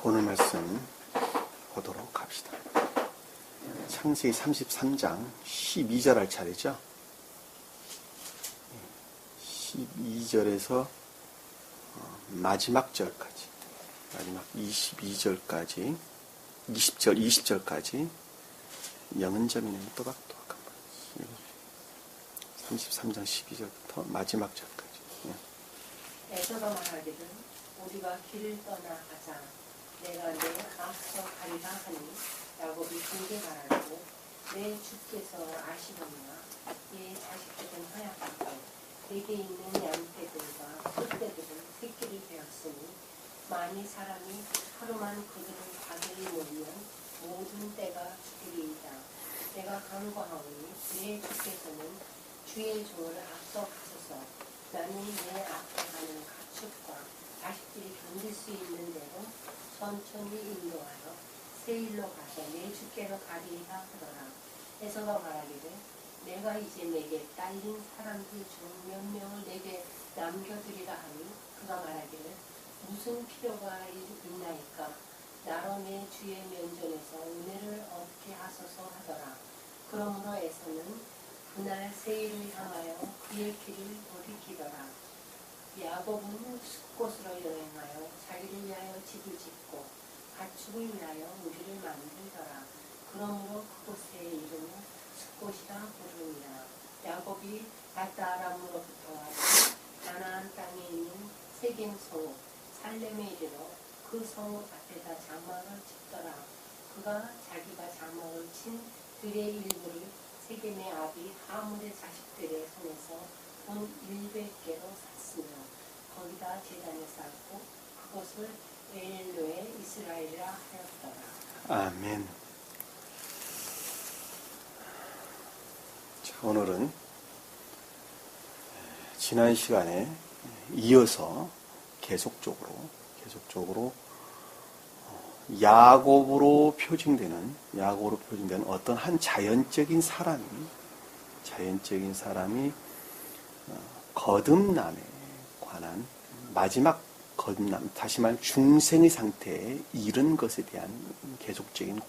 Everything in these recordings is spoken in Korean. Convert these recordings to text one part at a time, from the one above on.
오늘 말씀 보도록 합시다. 창세기 33장 12절 할 차례죠. 12절에서 마지막 절까지, 마지막 22절까지, 20절까지 영은점이네요. 또박또박 한번. 33장 12절부터 마지막 절까지. 에서가 말하기를 우리가 길을 떠나가자. 내가 내 앞서 가리라 하니 야곱이 길게 말하고 내 주께서 아시느냐. 내 자식들은 허약하고 내게 있는 양떼들과 소떼들은 새끼를 베었으니 만일 사람이 하루만 그들을 가들이 몰면 모든 때가 죽으리이다. 내가 간구하오니 내 주께서는 주의 종을 앞서 가소서. 나는 내 앞에 가는 가축과 자식들이 견딜 수 있는 대로 천천히 인도하여 세일로 가서 내 주께로 가리라 하더라. 에서가 말하기를 내가 이제 내게 딸린 사람들 중 몇 명을 내게 남겨두리라 하니 그가 말하기를 무슨 필요가 있나이까. 나로 내 주의 면전에서 은혜를 얻게 하소서 하더라. 그러므로 에서는 그날 세일을 향하여 그의 길을 돌이키더라. 야곱은 숲곳으로 여행하여 자기를 위하여 집을 짓고 가축을 위하여 우리를 만들더라. 그러므로 그곳의 이름을 숲곳이라 부르니라. 야곱이 바다아람으로부터 와서 가나안 땅에 있는 세겜 성읍 살렘에 이르러 그 성읍 앞에다 장막을 짓더라. 그가 자기가 장막을 친 들의 일부를 세겜의 아비 하물의 자식들의 손에서 돈 100개로 샀으며 거기다 제단을 쌓고 그것을 엘로의 이스라엘이라 하였더라. 아멘. 자, 오늘은 지난 시간에 이어서 계속적으로 야곱으로 표징되는 어떤 한 자연적인 사람이 거듭남에 관한 마지막 거듭남, 다시 말해 중생의 상태에 이른 것에 대한 계속적인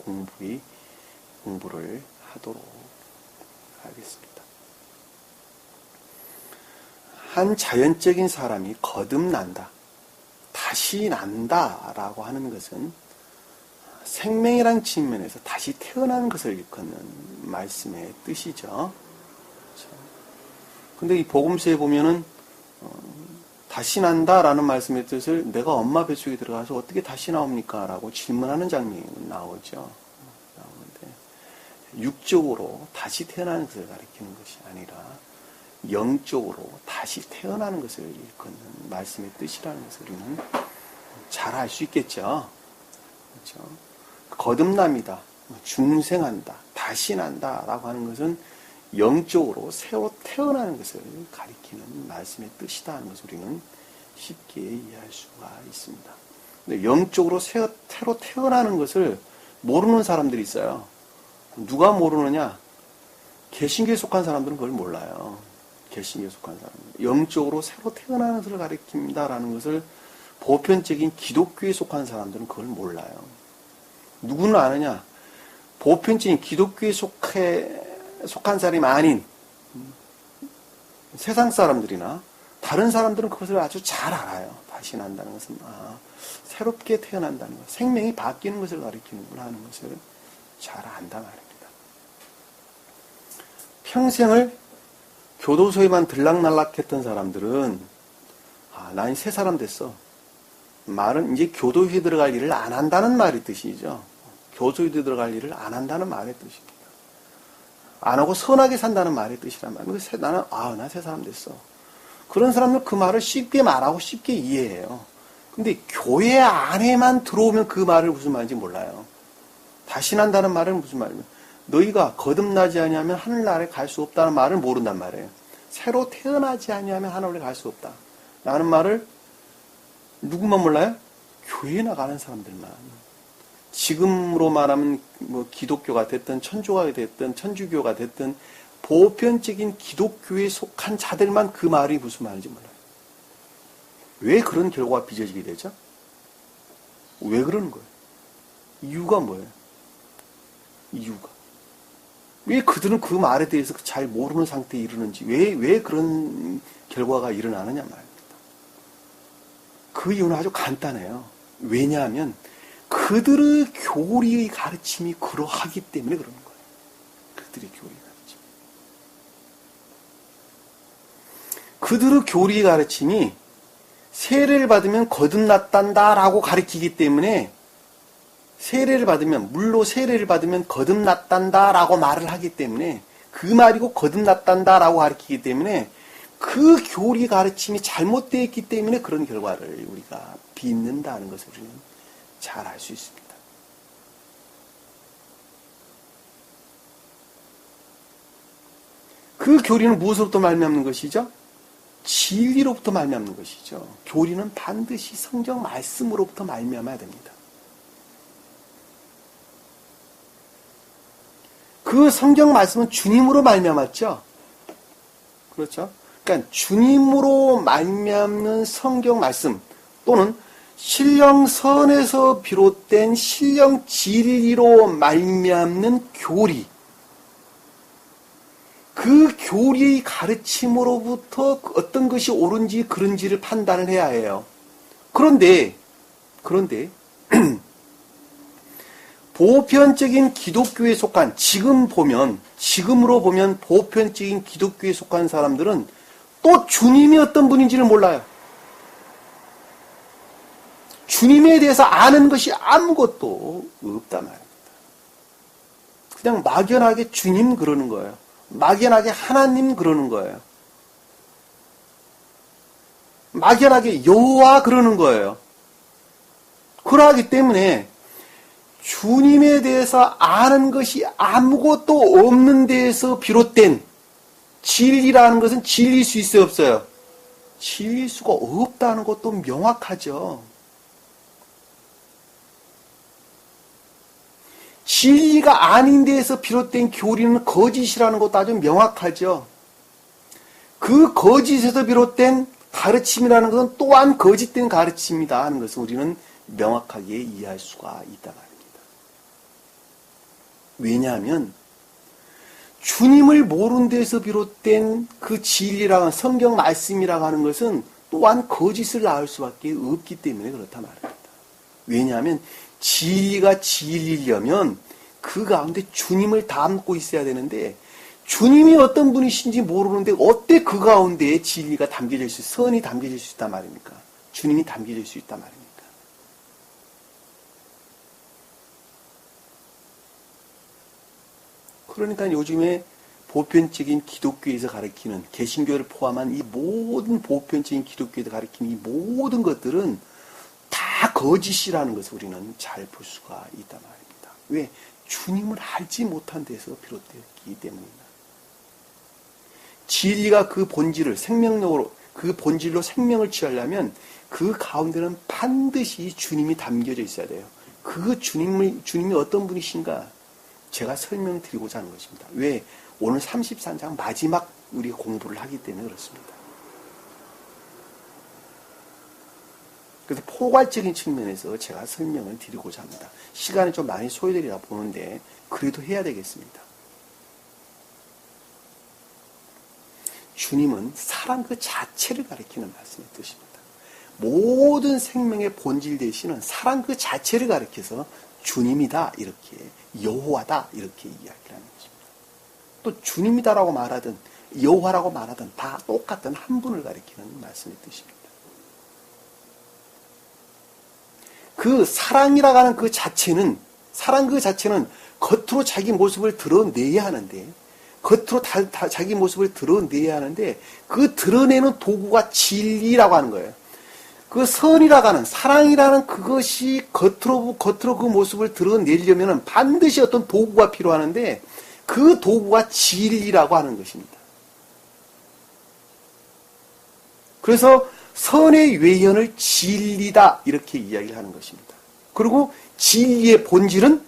공부를 하도록 하겠습니다. 한 자연적인 사람이 거듭난다, 다시 난다라고 하는 것은 생명이란 측면에서 다시 태어나는 것을 일컫는 말씀의 뜻이죠. 근데 이 복음서에 보면은 다시 난다라는 말씀의 뜻을 내가 엄마 뱃속에 들어가서 어떻게 다시 나옵니까? 라고 질문하는 장면이 나오죠. 나오는데 육적으로 다시 태어나는 것을 가리키는 것이 아니라 영적으로 다시 태어나는 것을 일컫는 말씀의 뜻이라는 것을 우리는 잘 알 수 있겠죠. 그렇죠? 거듭남이다, 중생한다, 다시 난다 라고 하는 것은 영적으로 새로 태어나는 것을 가리키는 말씀의 뜻이다 하는 것을 우리는 쉽게 이해할 수가 있습니다. 근데 영적으로 새로 태어나는 것을 모르는 사람들이 있어요. 누가 모르느냐? 개신교에 속한 사람들은 그걸 몰라요. 개신교에 속한 사람들. 영적으로 새로 태어나는 것을 가리킨다라는 것을 보편적인 기독교에 속한 사람들은 그걸 몰라요. 누구는 아느냐? 보편적인 기독교에 속한 사람이 아닌 세상 사람들이나 다른 사람들은 그것을 아주 잘 알아요. 다시 난다는 것은 새롭게 태어난다는 것, 생명이 바뀌는 것을 가리키는구나 하는 것을 잘 안다 말입니다. 평생을 교도소에만 들락날락했던 사람들은 난 새 사람 됐어. 말은 이제 교도소에 들어갈 일을 안 한다는 말의 뜻이죠. 교도소에 들어갈 일을 안 한다는 말의 뜻입니다. 안 하고 선하게 산다는 말의 뜻이란 말이에요. 나는 나 새 사람 됐어. 그런 사람은 그 말을 쉽게 말하고 쉽게 이해해요. 근데 교회 안에만 들어오면 그 말을 무슨 말인지 몰라요. 다시 난다는 말은 무슨 말이에요? 너희가 거듭나지 아니하면 하늘나라에 갈 수 없다는 말을 모른단 말이에요. 새로 태어나지 아니하면 하늘나라에 갈 수 없다 라는 말을 누구만 몰라요? 교회에 나가는 사람들만. 지금으로 말하면 기독교가 됐든 천주교가 됐든 천주교가 됐든 보편적인 기독교에 속한 자들만 그 말이 무슨 말인지 몰라요. 왜 그런 결과가 빚어지게 되죠? 왜 그러는 거예요? 이유가 뭐예요? 이유가. 왜 그들은 그 말에 대해서 잘 모르는 상태에 이르는지, 왜 그런 결과가 일어나느냐 말입니다. 그 이유는 아주 간단해요. 왜냐하면 그들의 교리의 가르침이 그러하기 때문에 그러는 거예요. 그들의 교리 가르침. 그들의 교리 가르침이 세례를 받으면 거듭났단다라고 가르치기 때문에 물로 세례를 받으면 거듭났단다라고 말을 하기 때문에 그 말이고 거듭났단다라고 가르치기 때문에 그 교리 가르침이 잘못되어 있기 때문에 그런 결과를 우리가 빚는다는 것을 우리는 잘 알 수 있습니다. 그 교리는 무엇으로부터 말미암는 것이죠? 진리로부터 말미암는 것이죠. 교리는 반드시 성경 말씀으로부터 말미암아야 됩니다. 그 성경 말씀은 주님으로 말미암았죠. 그렇죠? 그러니까 주님으로 말미암는 성경 말씀 또는 신령선에서 비롯된 신령 진리로 말미암는 교리, 그 교리의 가르침으로부터 어떤 것이 옳은지 그른지를 판단을 해야 해요. 그런데 보편적인 기독교에 속한 지금으로 보면 보편적인 기독교에 속한 사람들은 또 주님이 어떤 분인지를 몰라요. 주님에 대해서 아는 것이 아무것도 없단 말입니다. 그냥 막연하게 주님 그러는 거예요. 막연하게 하나님 그러는 거예요. 막연하게 여호와 그러는 거예요. 그러하기 때문에 주님에 대해서 아는 것이 아무것도 없는 데에서 비롯된 진리라는 것은 진리일 수 있어요, 없어요? 진리일 수가 없다는 것도 명확하죠. 진리가 아닌 데에서 비롯된 교리는 거짓이라는 것도 아주 명확하죠. 그 거짓에서 비롯된 가르침이라는 것은 또한 거짓된 가르침이다 하는 것을 우리는 명확하게 이해할 수가 있다 말입니다. 왜냐하면 주님을 모르는 데서 비롯된 그 진리라는 성경 말씀이라고 하는 것은 또한 거짓을 낳을 수밖에 없기 때문에 그렇다 말입니다. 왜냐하면 진리가 진리려면 그 가운데 주님을 담고 있어야 되는데 주님이 어떤 분이신지 모르는데 어때 그 가운데에 진리가 담겨질 수, 선이 담겨질 수 있단 말입니까? 주님이 담겨질 수 있단 말입니까? 그러니까 요즘에 보편적인 기독교에서 가르치는 개신교를 포함한 이 모든 보편적인 기독교에서 가르치는 이 모든 것들은 다 거짓이라는 것을 우리는 잘 볼 수가 있단 말입니다. 왜? 주님을 알지 못한 데서 비롯되었기 때문입니다. 진리가 그 본질을 그 본질로 생명을 취하려면 그 가운데는 반드시 주님이 담겨져 있어야 돼요. 그 주님이 어떤 분이신가? 제가 설명드리고자 하는 것입니다. 왜? 오늘 33장 마지막 우리가 공부를 하기 때문에 그렇습니다. 그래서 포괄적인 측면에서 제가 설명을 드리고자 합니다. 시간이 좀 많이 소요되리라 보는데 그래도 해야 되겠습니다. 주님은 사랑 그 자체를 가리키는 말씀의 뜻입니다. 모든 생명의 본질 되시는 사랑 그 자체를 가리켜서 주님이다 이렇게 여호와다 이렇게 이야기를 하는 것입니다. 또 주님이다라고 말하든 여호와라고 말하든 다 똑같은 한 분을 가리키는 말씀의 뜻입니다. 그 사랑이라고 하는 그 자체는 겉으로 자기 모습을 드러내야 하는데 겉으로 자기 모습을 드러내야 하는데 그 드러내는 도구가 진리라고 하는 거예요. 그 선이라고 하는 사랑이라는 그것이 겉으로 그 모습을 드러내려면 반드시 어떤 도구가 필요하는데 그 도구가 진리라고 하는 것입니다. 그래서 선의 외연을 진리다 이렇게 이야기를 하는 것입니다. 그리고 진리의 본질은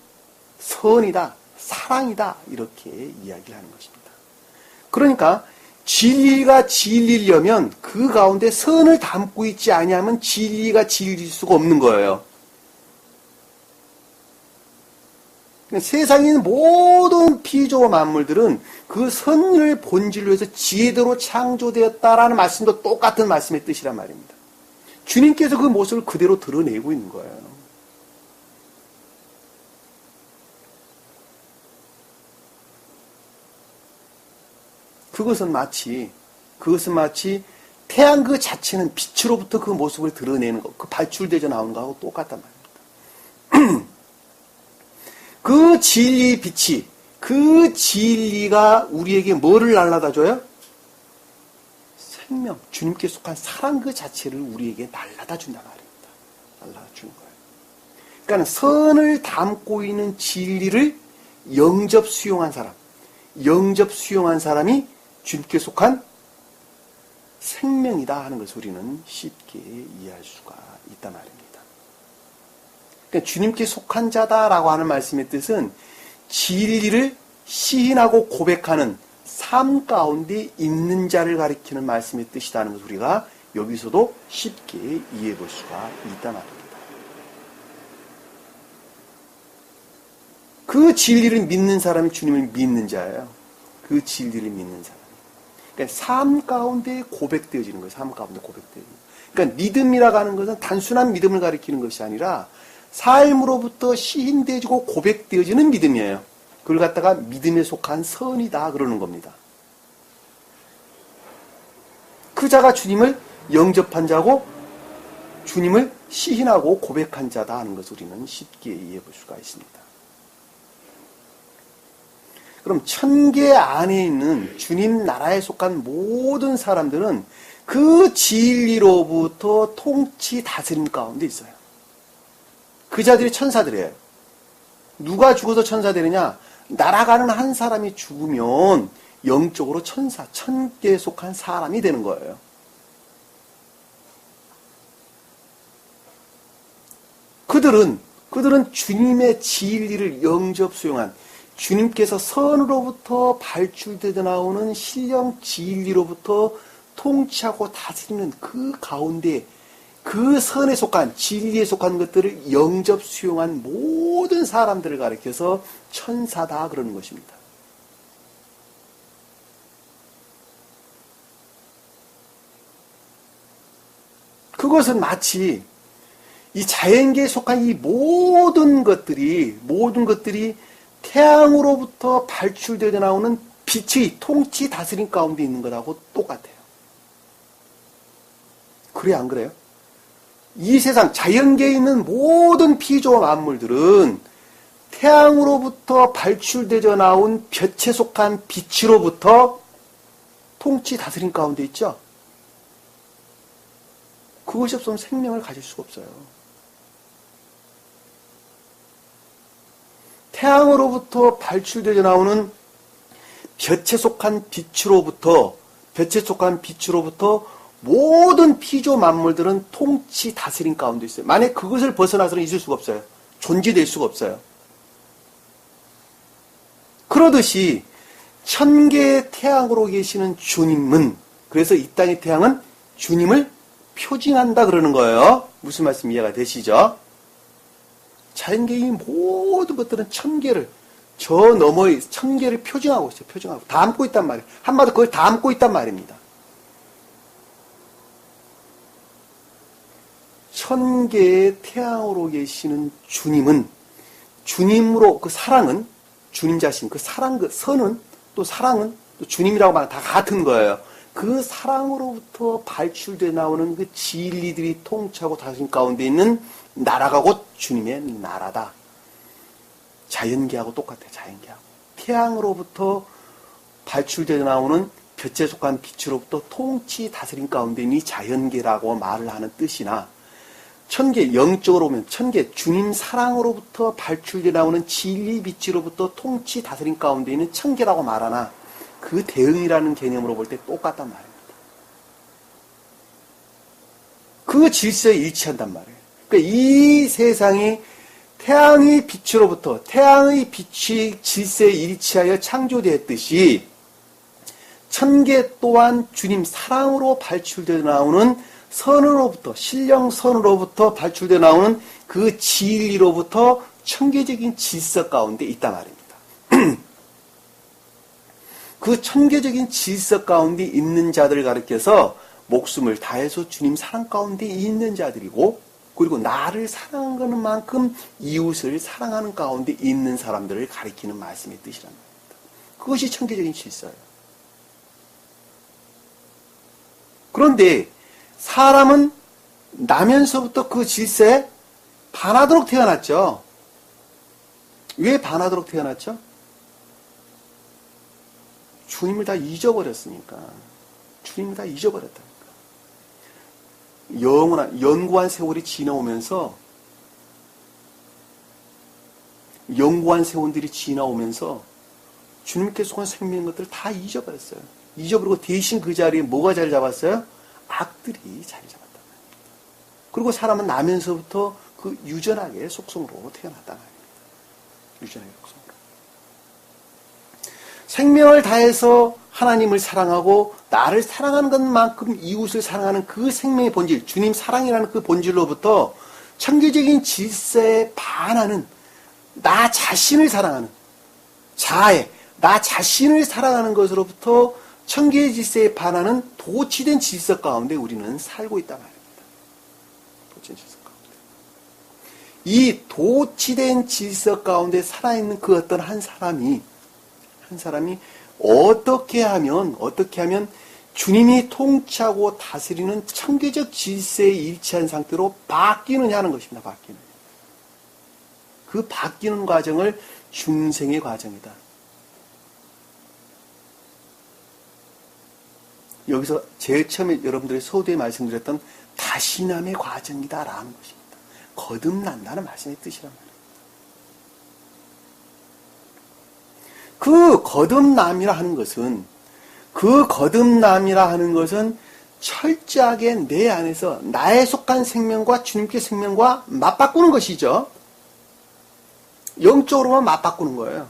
선이다, 사랑이다 이렇게 이야기를 하는 것입니다. 그러니까 진리가 진리려면 그 가운데 선을 담고 있지 아니하면 진리가 진리일 수가 없는 거예요. 세상에 있는 모든 피조와 만물들은 그 선을 본질로 해서 지혜대로 창조되었다라는 말씀도 똑같은 말씀의 뜻이란 말입니다. 주님께서 그 모습을 그대로 드러내고 있는 거예요. 그것은 마치 태양 그 자체는 빛으로부터 그 모습을 드러내는 것, 그 발출되져 나오는 거하고 똑같단 말입니다. 그 진리의 빛이, 그 진리가 우리에게 뭐를 날라다 줘요? 생명, 주님께 속한 사랑 그 자체를 우리에게 날라다 준단 말입니다. 날라다 주는 거예요. 그러니까 선을 담고 있는 진리를 영접 수용한 사람이 주님께 속한 생명이다 하는 것을 우리는 쉽게 이해할 수가 있단 말입니다. 그러니까 주님께 속한 자다라고 하는 말씀의 뜻은 진리를 시인하고 고백하는 삶 가운데 있는 자를 가리키는 말씀의 뜻이라는 것을 우리가 여기서도 쉽게 이해해 볼 수가 있단 말입니다. 그 진리를 믿는 사람이 주님을 믿는 자예요. 그 진리를 믿는 사람. 그러니까 삶 가운데 고백되어지는 거예요. 삶 가운데 고백되어지는 거예요. 그러니까 믿음이라고 하는 것은 단순한 믿음을 가리키는 것이 아니라 삶으로부터 시인되어지고 고백되어지는 믿음이에요. 그걸 갖다가 믿음에 속한 선이다 그러는 겁니다. 그 자가 주님을 영접한 자고 주님을 시인하고 고백한 자다 하는 것을 우리는 쉽게 이해해 볼 수가 있습니다. 그럼 천계 안에 있는 주님 나라에 속한 모든 사람들은 그 진리로부터 통치 다스림 가운데 있어요. 그 자들이 천사들이에요. 누가 죽어서 천사 되느냐? 날아가는 한 사람이 죽으면 영적으로 천계에 속한 사람이 되는 거예요. 그들은 주님의 진리를 영접 수용한 주님께서 선으로부터 발출되어 나오는 신령 진리로부터 통치하고 다스리는 그 가운데 그 선에 속한 진리에 속한 것들을 영접 수용한 모든 사람들을 가리켜서 천사다 그러는 것입니다. 그것은 마치 이 자연계에 속한 이 모든 것들이 태양으로부터 발출되어 나오는 빛의 통치 다스림 가운데 있는 것하고 똑같아요. 그래 안 그래요? 이 세상 자연계에 있는 모든 피조와 만물들은 태양으로부터 발출되어 나온 볕에 속한 빛으로부터 통치 다스림 가운데 있죠. 그것이 없으면 생명을 가질 수가 없어요. 태양으로부터 발출되어 나오는 볕에 속한 빛으로부터 모든 피조 만물들은 통치 다스림 가운데 있어요. 만약 그것을 벗어나서는 있을 수가 없어요. 존재될 수가 없어요. 그러듯이 천계의 태양으로 계시는 주님은, 그래서 이 땅의 태양은 주님을 표징한다 그러는 거예요. 무슨 말씀 이해가 되시죠? 자연계의 모든 것들은 천계를, 저 너머의 천계를 표징하고 있어요. 표징하고 담고 있단 말이에요. 한마디로 그걸 담고 있단 말입니다. 천계의 태양으로 계시는 주님은, 주님으로 그 사랑은, 주님 자신, 그 사랑, 그 선은, 또 사랑은, 또 주님이라고 말하면 다 같은 거예요. 그 사랑으로부터 발출되어 나오는 그 진리들이 통치하고 다스림 가운데 있는 나라가 곧 주님의 나라다. 자연계하고 똑같아요. 자연계하고. 태양으로부터 발출되어 나오는 볕에 속한 빛으로부터 통치 다스림 가운데 있는 이 자연계라고 말을 하는 뜻이나, 천계, 영적으로 보면 천계, 주님 사랑으로부터 발출되어 나오는 진리 빛으로부터 통치 다스림 가운데 있는 천계라고 말하나, 그 대응이라는 개념으로 볼 때 똑같단 말입니다. 그 질서에 일치한단 말이에요. 그러니까 이 세상이 태양의 빛으로부터, 태양의 빛이 질서에 일치하여 창조되었듯이 천계 또한 주님 사랑으로 발출되어 나오는 선으로부터, 신령 선으로부터 발출되어 나오는 그 진리로부터 천계적인 질서 가운데 있단 말입니다. 그 천계적인 질서 가운데 있는 자들을 가리켜서 목숨을 다해서 주님 사랑 가운데 있는 자들이고, 그리고 나를 사랑하는 만큼 이웃을 사랑하는 가운데 있는 사람들을 가리키는 말씀의 뜻이란 말입니다. 그것이 천계적인 질서예요. 그런데 사람은 나면서부터 그 질서에 반하도록 태어났죠. 왜 반하도록 태어났죠? 주님을 다 잊어버렸으니까. 주님을 다 잊어버렸다니까. 연구한 세월이 지나오면서 주님께 속한 생명인 것들을 다 잊어버렸어요. 잊어버리고 대신 그 자리에 뭐가 자리 잡았어요? 악들이 자리 잡았다. 그리고 사람은 나면서부터 그 유전하게 속성으로 태어났다. 유전하게 속성으로. 생명을 다해서 하나님을 사랑하고 나를 사랑하는 것만큼 이웃을 사랑하는 그 생명의 본질, 주님 사랑이라는 그 본질로부터 천계적인 질서에 반하는 나 자신을 사랑하는 자애, 나 자신을 사랑하는 것으로부터 천계의 질서에 반하는 도취된 질서 가운데 우리는 살고 있단 말입니다. 도취된 질서 가운데. 이 도취된 질서 가운데 살아있는 그 어떤 한 사람이 어떻게 하면 주님이 통치하고 다스리는 천계적 질서에 일치한 상태로 바뀌느냐 하는 것입니다. 바뀌는. 그 바뀌는 과정을 중생의 과정이다. 여기서 제일 처음에 여러분들의 소두에 말씀드렸던 다시남의 과정이다라는 것입니다. 거듭난다는 말씀의 뜻이란 말이에요. 그 거듭남이라 하는 것은 철저하게 내 안에서 나의 속한 생명과 주님께 생명과 맞바꾸는 것이죠. 영적으로만 맞바꾸는 거예요.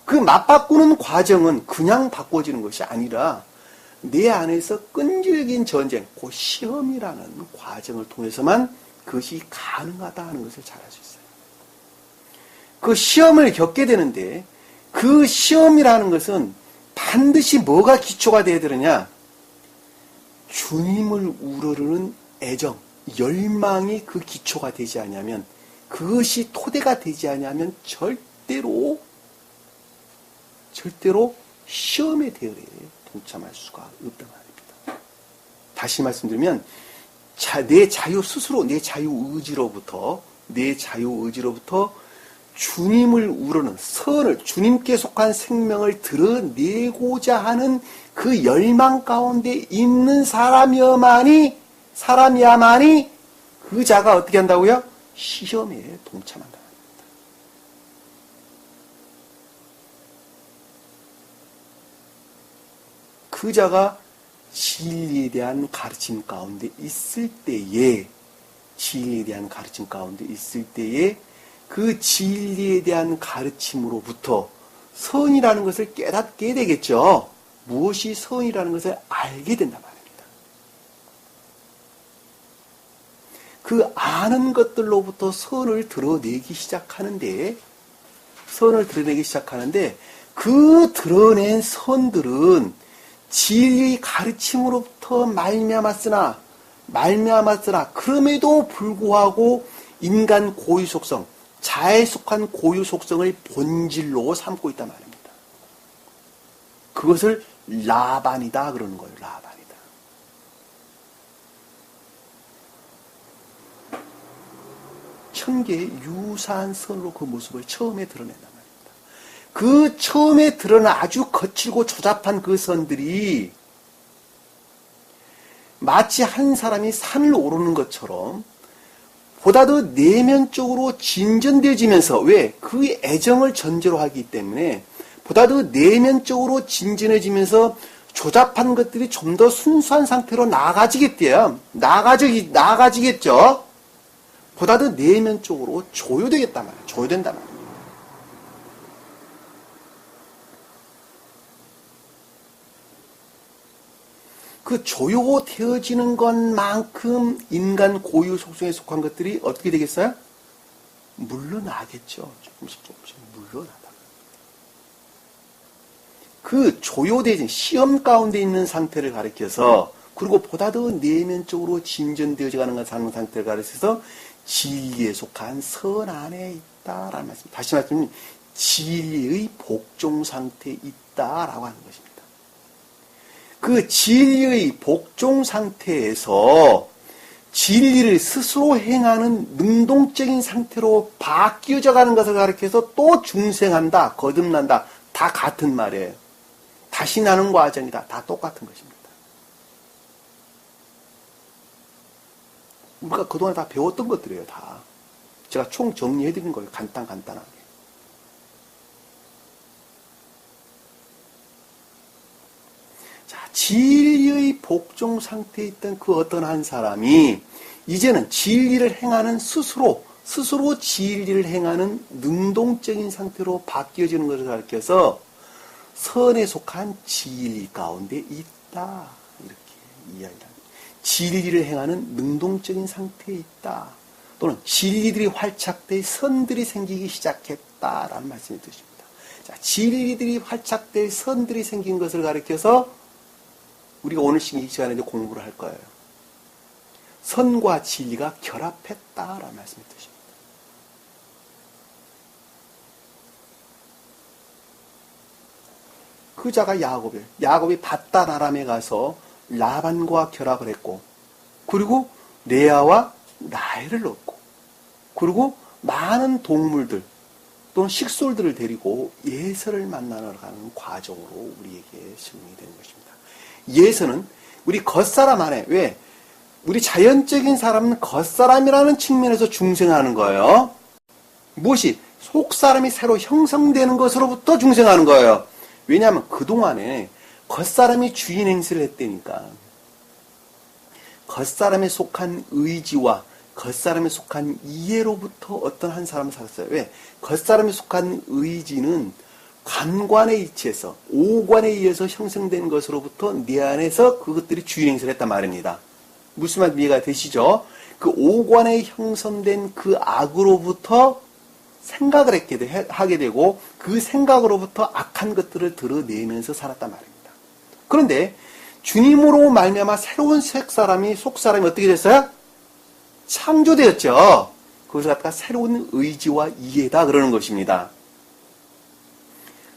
그 맞바꾸는 과정은 그냥 바꿔지는 것이 아니라 내 안에서 끈질긴 전쟁, 그 시험이라는 과정을 통해서만 그것이 가능하다 하는 것을 잘 알 수 있어요. 그 시험을 겪게 되는데 그 시험이라는 것은 반드시 뭐가 기초가 되어야 되느냐? 주님을 우러르는 애정, 열망이 그 기초가 되지 않으면, 그것이 토대가 되지 않으면 절대로 시험의 대열에 동참할 수가 없단 말입니다. 다시 말씀드리면 내 자유 스스로, 내 자유의지로부터 주님을 우러는 선을, 주님께 속한 생명을 드러내고자 하는 그 열망 가운데 있는 사람이야만이 그 자가 어떻게 한다고요? 시험에 동참한다. 그 자가 진리에 대한 가르침 가운데 있을 때에 그 진리에 대한 가르침으로부터 선이라는 것을 깨닫게 되겠죠. 무엇이 선이라는 것을 알게 된단 말입니다. 그 아는 것들로부터 선을 드러내기 시작하는데 그 드러낸 선들은 진리의 가르침으로부터 말미암았으나 그럼에도 불구하고 인간 고유 속성, 자에 속한 고유 속성을 본질로 삼고 있단 말입니다. 그것을 라반이다 그러는 거예요. 라반이다. 천계의 유사한 선으로 그 모습을 처음에 드러낸단 말입니다. 그 처음에 드러난 아주 거칠고 조잡한 그 선들이 마치 한 사람이 산을 오르는 것처럼 보다 더 내면적으로 진전되어지면서, 왜? 그 애정을 전제로 하기 때문에 보다 더 내면적으로 진전해지면서 조잡한 것들이 좀 더 순수한 상태로 나아가지겠죠. 보다 더 내면적으로 조요되겠단 말이에요. 조요된단 말이에요. 그 조요되어지는 것만큼 인간 고유 속성에 속한 것들이 어떻게 되겠어요? 물러나겠죠. 조금씩 물러나다가. 그 조효되어진 시험 가운데 있는 상태를 가리켜서 그리고 보다 더 내면적으로 진전되어져 가는 상태를 가리켜서 진리에 속한 선 안에 있다라는 말씀. 다시 말씀드리면 진리의 복종 상태에 있다라고 하는 것입니다. 그 진리의 복종 상태에서 진리를 스스로 행하는 능동적인 상태로 바뀌어져 가는 것을 가리켜서 또 중생한다, 거듭난다. 다 같은 말이에요. 다시 나는 과정이다. 다 똑같은 것입니다. 우리가 그동안 다 배웠던 것들이에요. 다. 제가 총 정리해드린 거예요. 간단하게. 자, 진리의 복종 상태에 있던 그 어떤 한 사람이 이제는 진리를 행하는 스스로 진리를 행하는 능동적인 상태로 바뀌어지는 것을 가리켜서 선에 속한 진리 가운데 있다. 이렇게 이야기합니다. 진리를 행하는 능동적인 상태에 있다. 또는 진리들이 활착돼 선들이 생기기 시작했다라는 말씀이 뜻입니다. 자, 진리들이 활착돼 선들이 생긴 것을 가리켜서 우리가 오늘 시간에 이제 공부를 할 거예요. 선과 진리가 결합했다라는 말씀이 뜻입니다. 그 자가 야곱이에요. 야곱이 밧단 아람에 가서 라반과 결합을 했고, 그리고 레아와 라헬을 얻고, 그리고 많은 동물들 또는 식솔들을 데리고 예서를 만나러 가는 과정으로 우리에게 설명이 되는 것입니다. 예서는 우리 겉사람 안에, 왜? 우리 자연적인 사람은 겉사람이라는 측면에서 중생하는 거예요. 무엇이? 속사람이 새로 형성되는 것으로부터 중생하는 거예요. 왜냐하면 그동안에 겉사람이 주인 행세를 했다니까. 겉사람에 속한 의지와 겉사람에 속한 이해로부터 어떤 한 사람을 살았어요. 왜? 겉사람에 속한 의지는 관관에 의치해서 오관에 의해서 형성된 것으로부터 내 안에서 그것들이 주인 행세를 했단 말입니다. 무슨 말 이해가 되시죠? 그 오관에 형성된 그 악으로부터 생각을 하게 되고 그 생각으로부터 악한 것들을 드러내면서 살았단 말입니다. 그런데 주님으로 말미암아 새로운 색사람이 속사람이 어떻게 됐어요? 창조되었죠. 그것을 갖다가 새로운 의지와 이해다 그러는 것입니다.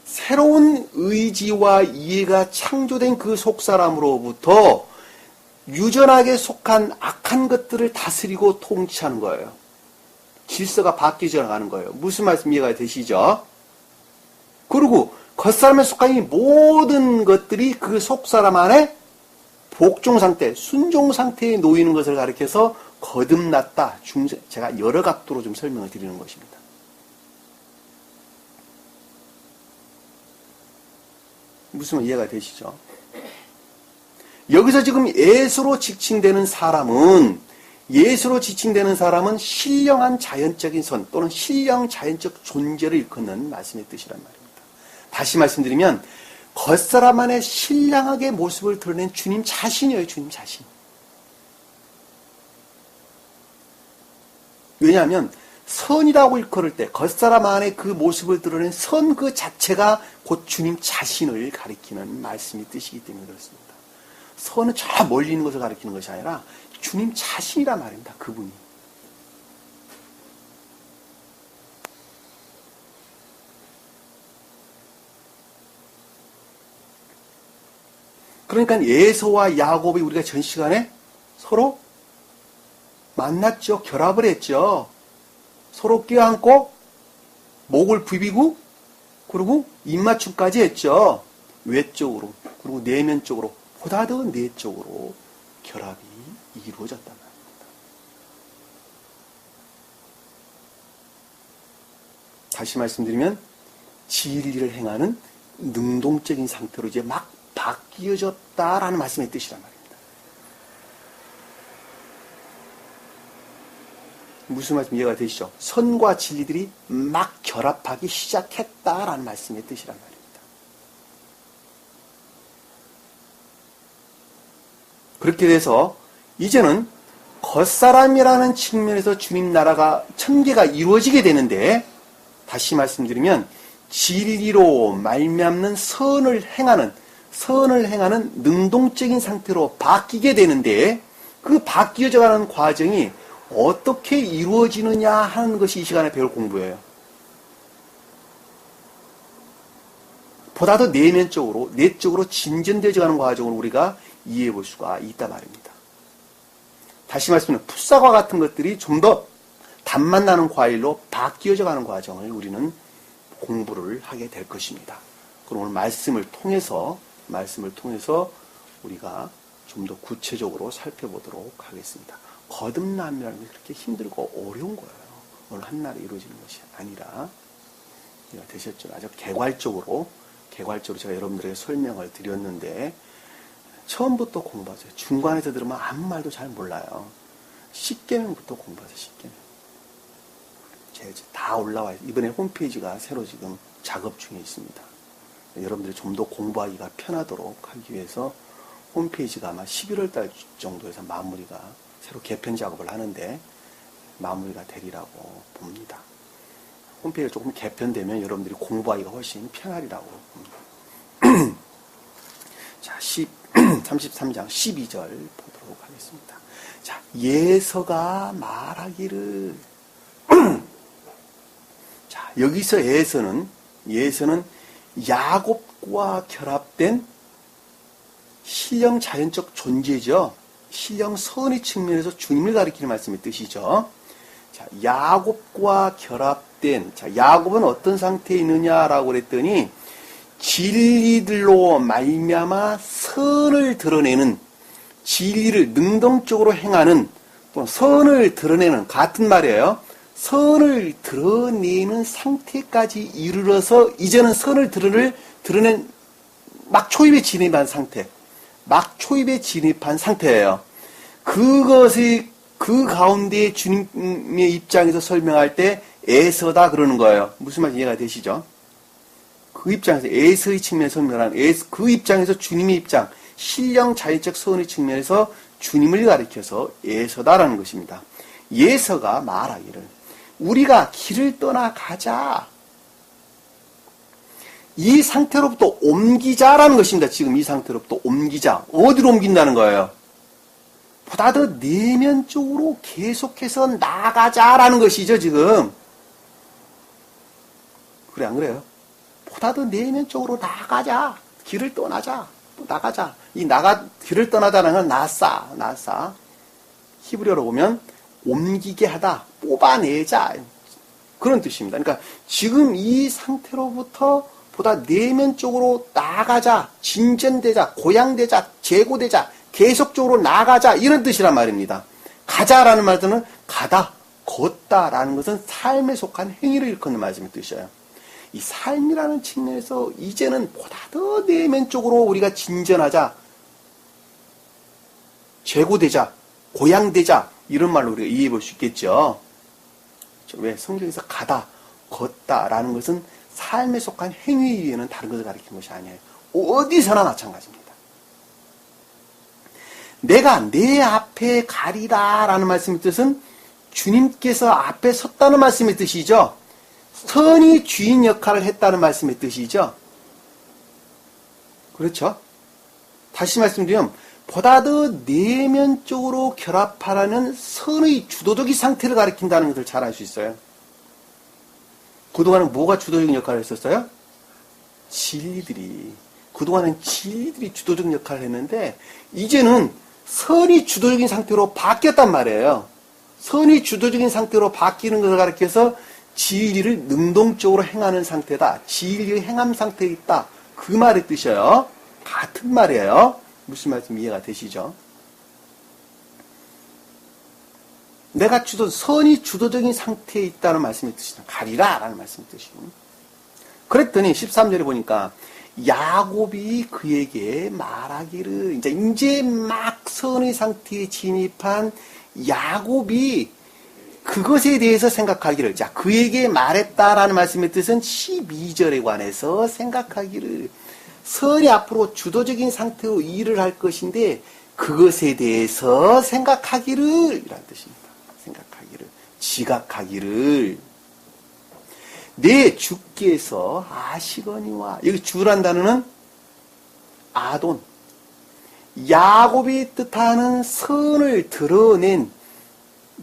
새로운 의지와 이해가 창조된 그 속사람으로부터 유전하게 속한 악한 것들을 다스리고 통치하는 거예요. 질서가 바뀌어져 나가는 거예요. 무슨 말씀 이해가 되시죠? 그리고 겉사람에 속한 이 모든 것들이 그 속사람 안에 복종 상태, 순종 상태에 놓이는 것을 가리켜서 거듭났다. 제가 여러 각도로 좀 설명을 드리는 것입니다. 무슨 말 이해가 되시죠? 여기서 지금 예수로 지칭되는 사람은 신령한 자연적인 선 또는 신령 자연적 존재를 일컫는 말씀의 뜻이란 말입니다. 다시 말씀드리면 겉사람 안에 신령하게 모습을 드러낸 주님 자신이에요. 주님 자신. 왜냐하면 선이라고 일컬을 때 겉사람 안에 그 모습을 드러낸 선 그 자체가 곧 주님 자신을 가리키는 말씀의 뜻이기 때문에 그렇습니다. 선은 저 멀리 있는 것을 가리키는 것이 아니라 주님 자신이란 말입니다. 그분이. 그러니까 에서와 야곱이 우리가 전 시간에 서로 만났죠. 결합을 했죠. 서로 껴안고 목을 부비고 그리고 입맞춤까지 했죠. 외적으로 그리고 내면적으로 보다 더 내적으로 결합이 이루어졌단 말입니다. 다시 말씀드리면 진리를 행하는 능동적인 상태로 이제 막 바뀌어졌다라는 말씀의 뜻이란 말입니다. 무슨 말씀 이해가 되시죠? 선과 진리들이 막 결합하기 시작했다라는 말씀의 뜻이란 말입니다. 그렇게 돼서 이제는 겉사람이라는 측면에서 주님 나라가 천계가 이루어지게 되는데 다시 말씀드리면 진리로 말미암는 선을 행하는 능동적인 상태로 바뀌게 되는데 그 바뀌어져가는 과정이 어떻게 이루어지느냐 하는 것이 이 시간에 배울 공부예요. 보다 더 내적으로 진전되어가는 과정을 우리가 이해해 볼 수가 있단 말입니다. 다시 말씀드리면 풋사과 같은 것들이 좀 더 단맛 나는 과일로 바뀌어져 가는 과정을 우리는 공부를 하게 될 것입니다. 그럼 오늘 말씀을 통해서 우리가 좀 더 구체적으로 살펴보도록 하겠습니다. 거듭남이라는 게 그렇게 힘들고 어려운 거예요. 오늘 한날에 이루어지는 것이 아니라 이해가 되셨죠? 아주 개괄적으로 제가 여러분들에게 설명을 드렸는데 처음부터 공부하세요. 중간에서 들으면 아무 말도 잘 몰라요. 10계명부터 공부하세요. 10계명. 다 올라와요. 이번에 홈페이지가 새로 지금 작업 중에 있습니다. 여러분들이 좀 더 공부하기가 편하도록 하기 위해서 홈페이지가 아마 11월 달 정도에서 마무리가 새로 개편 작업을 하는데 마무리가 되리라고 봅니다. 홈페이지가 조금 개편되면 여러분들이 공부하기가 훨씬 편하리라고 봅니다. 자, 33장 12절 보도록 하겠습니다. 자, 예서가 말하기를 자, 여기서 예서는 야곱과 결합된 신령 자연적 존재죠. 신령 선의 측면에서 주님을 가리키는 말씀의 뜻이죠. 자, 야곱과 결합된, 자, 야곱은 어떤 상태에 있느냐라고 그랬더니 진리들로 말미암아 선을 드러내는, 진리를 능동적으로 행하는, 또 선을 드러내는, 같은 말이에요. 선을 드러내는 상태까지 이르러서 이제는 선을 드러낸 막 초입에 진입한 상태예요. 그것이 그 가운데 주님의 입장에서 설명할 때 에서다 그러는 거예요. 무슨 말인지 이해가 되시죠? 그 입장에서 에서의 측면에서 설명하는 그 입장에서 주님의 입장, 신령 자연적 선의 측면에서 주님을 가리켜서 에서다라는 것입니다. 예서가 말하기를 우리가 길을 떠나가자. 이 상태로부터 옮기자라는 것입니다. 지금 이 상태로부터 옮기자. 어디로 옮긴다는 거예요? 보다 더 내면적으로 계속해서 나가자라는 것이죠, 지금. 그래, 안 그래요? 보다 더 내면적으로 나가자. 길을 떠나자. 또 나가자. 길을 떠나자는 건 나싸. 히브리어로 보면 옮기게 하다, 뽑아내자. 그런 뜻입니다. 그러니까 지금 이 상태로부터 보다 내면적으로 나아가자, 진전되자, 고양되자, 재고되자, 계속적으로 나아가자 이런 뜻이란 말입니다. 가자라는 말은 가다, 걷다라는 것은 삶에 속한 행위를 일컫는 말씀의 뜻이에요. 이 삶이라는 측면에서 이제는 보다 더 내면적으로 우리가 진전하자, 재고되자, 고양되자 이런 말로 우리가 이해해 볼 수 있겠죠. 왜? 성경에서 가다, 걷다라는 것은 삶에 속한 행위에는 다른 것을 가리키는 것이 아니에요. 어디서나 마찬가지입니다. 내가 내 앞에 가리라라는 말씀의 뜻은 주님께서 앞에 섰다는 말씀의 뜻이죠. 선이 주인 역할을 했다는 말씀의 뜻이죠. 그렇죠? 다시 말씀드리면 보다 더 내면적으로 결합하라는 선의 주도적인 상태를 가리킨다는 것을 잘 알 수 있어요. 그동안은 뭐가 주도적인 역할을 했었어요? 그동안은 진리들이 주도적인 역할을 했는데 이제는 선이 주도적인 상태로 바뀌었단 말이에요. 선이 주도적인 상태로 바뀌는 것을 가리켜서 진리를 능동적으로 행하는 상태다. 진리의 행함 상태에 있다. 그 말의 뜻이에요. 같은 말이에요. 무슨 말씀 이해가 되시죠? 내가 선이 주도적인 상태에 있다는 말씀의 뜻이죠. 가리라 라는 말씀의 뜻이죠. 그랬더니 13절에 보니까 야곱이 그에게 말하기를 이제 막 선의 상태에 진입한 야곱이 그것에 대해서 생각하기를 자 그에게 말했다라는 말씀의 뜻은 12절에 관해서 생각하기를 선이 앞으로 주도적인 상태로 일을 할 것인데 그것에 대해서 생각하기를 이란 뜻입니다. 생각하기를, 지각하기를. 내 주께서 아시거니와. 여기 주란 단어는 아돈, 야곱이 뜻하는 선을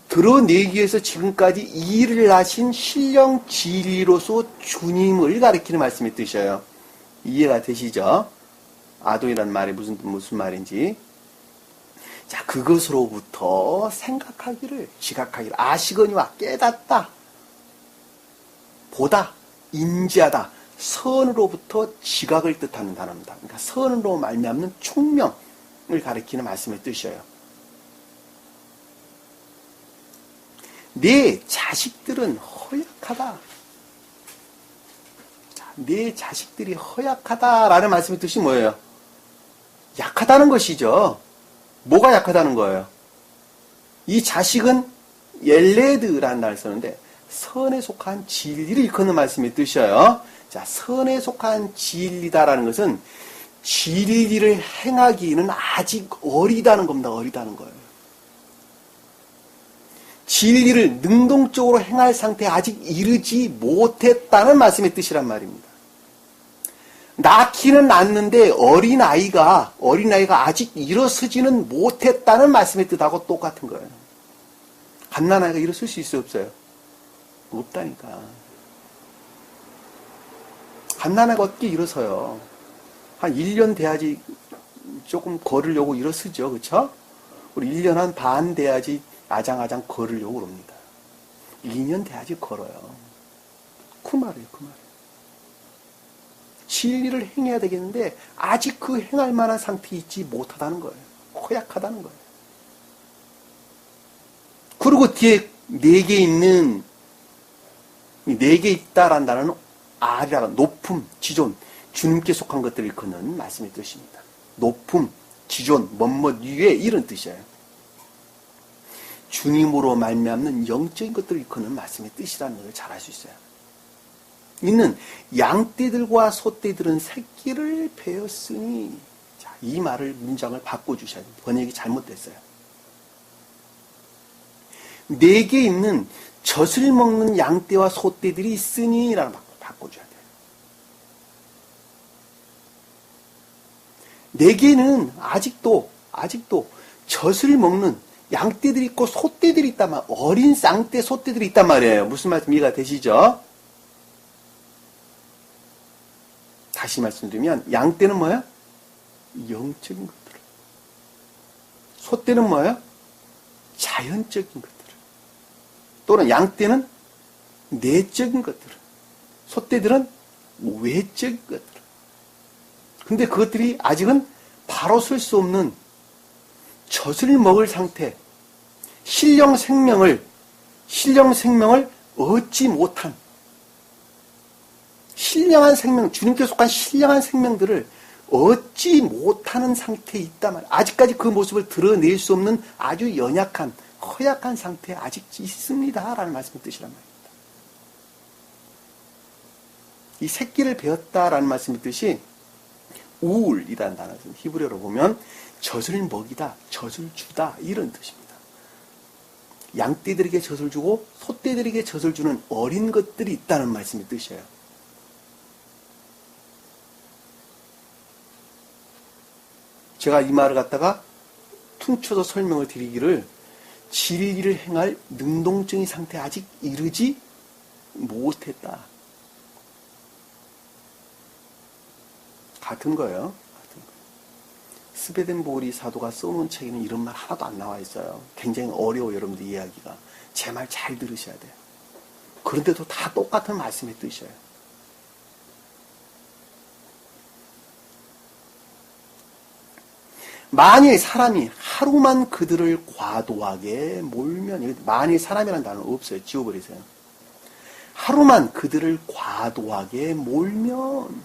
드러내기 위해서 지금까지 일을 하신 신령 진리로서 주님을 가리키는 말씀이 뜻이에요. 이해가 되시죠? 아돈이라는 말이 무슨 말인지. 자, 그것으로부터 생각하기를, 지각하기를, 아시거니와 깨닫다, 보다, 인지하다, 선으로부터 지각을 뜻하는 단어입니다. 그러니까 선으로 말미암는 총명을 가리키는 말씀의 뜻이에요. 내 자식들은 허약하다. 자, 내 자식들이 허약하다라는 말씀의 뜻이 뭐예요? 약하다는 것이죠. 뭐가 약하다는 거예요? 이 자식은 옐레드라는 말을 쓰는데 선에 속한 진리를 일컫는 말씀의 뜻이에요. 자, 선에 속한 진리다라는 것은 진리를 행하기는 아직 어리다는 겁니다. 어리다는 거예요. 진리를 능동적으로 행할 상태에 아직 이르지 못했다는 말씀의 뜻이란 말입니다. 낳기는 낳는데 어린아이가 아직 일어서지는 못했다는 말씀의 뜻하고 똑같은 거예요. 갓난아이가 일어설 수 있어요, 없어요? 없다니까. 갓난아이가 어떻게 일어서요? 한 1년 돼야지 조금 걸으려고 일어서죠, 그쵸? 우리 1년 한 반 돼야지 아장아장 걸으려고 그럽니다. 2년 돼야지 걸어요. 그 말이에요, 그 말이에요. 진리를 행해야 되겠는데 아직 그 행할 만한 상태에 있지 못하다는 거예요. 허약하다는 거예요. 그리고 뒤에 4개 있는, 4개 있다라는 단어는 아리라, 높음, 지존, 주님께 속한 것들을 일컫는 말씀의 뜻입니다. 높음, 지존, 뭐뭐 위에 이런 뜻이에요. 주님으로 말미암는 영적인 것들을 일컫는 말씀의 뜻이라는 것을 잘 알 수 있어요. 있는 양떼들과 소떼들은 새끼를 베었으니, 자, 이 말을 문장을 바꿔주셔야 돼요. 번역이 잘못됐어요. 4개 있는 젖을 먹는 양떼와 소떼들이 있으니 라는 말을 바꿔줘야 돼요. 4개는 아직도 젖을 먹는 양떼들이 있고 소떼들이 있단 말이에요. 어린 쌍떼, 소떼들이 있단 말이에요. 무슨 말씀 이해가 되시죠? 다시 말씀드리면 양떼는 뭐예요? 영적인 것들. 소떼는 뭐예요? 자연적인 것들. 또는 양떼는 내적인 것들. 소떼들은 외적인 것들. 근데 그것들이 아직은 바로 설 수 없는 젖을 먹을 상태, 신령 생명을 얻지 못한 신령한 생명, 주님께 속한 신령한 생명들을 얻지 못하는 상태에 있단 말이에요. 아직까지 그 모습을 드러낼 수 없는 아주 연약한, 허약한 상태에 아직 있습니다. 라는 말씀의 뜻이란 말입니다. 이 새끼를 베었다라는 말씀의 뜻이 우울이라는 단어를 히브리어로 보면 젖을 먹이다, 젖을 주다 이런 뜻입니다. 양떼들에게 젖을 주고 소떼들에게 젖을 주는 어린 것들이 있다는 말씀의 뜻이에요. 제가 이 말을 갖다가 퉁쳐서 설명을 드리기를 진리를 행할 능동적인 상태에 아직 이르지 못했다. 같은 거예요. 스베덴보리 사도가 써놓은 책에는 이런 말 하나도 안 나와 있어요. 굉장히 어려워요, 여러분들 이해하기가. 제 말 잘 들으셔야 돼요. 그런데도 다 똑같은 말씀의 뜻이에요. 만일 사람이 하루만 그들을 과도하게 몰면, 만일 사람이라는 단어는 없어요. 지워버리세요. 하루만 그들을 과도하게 몰면,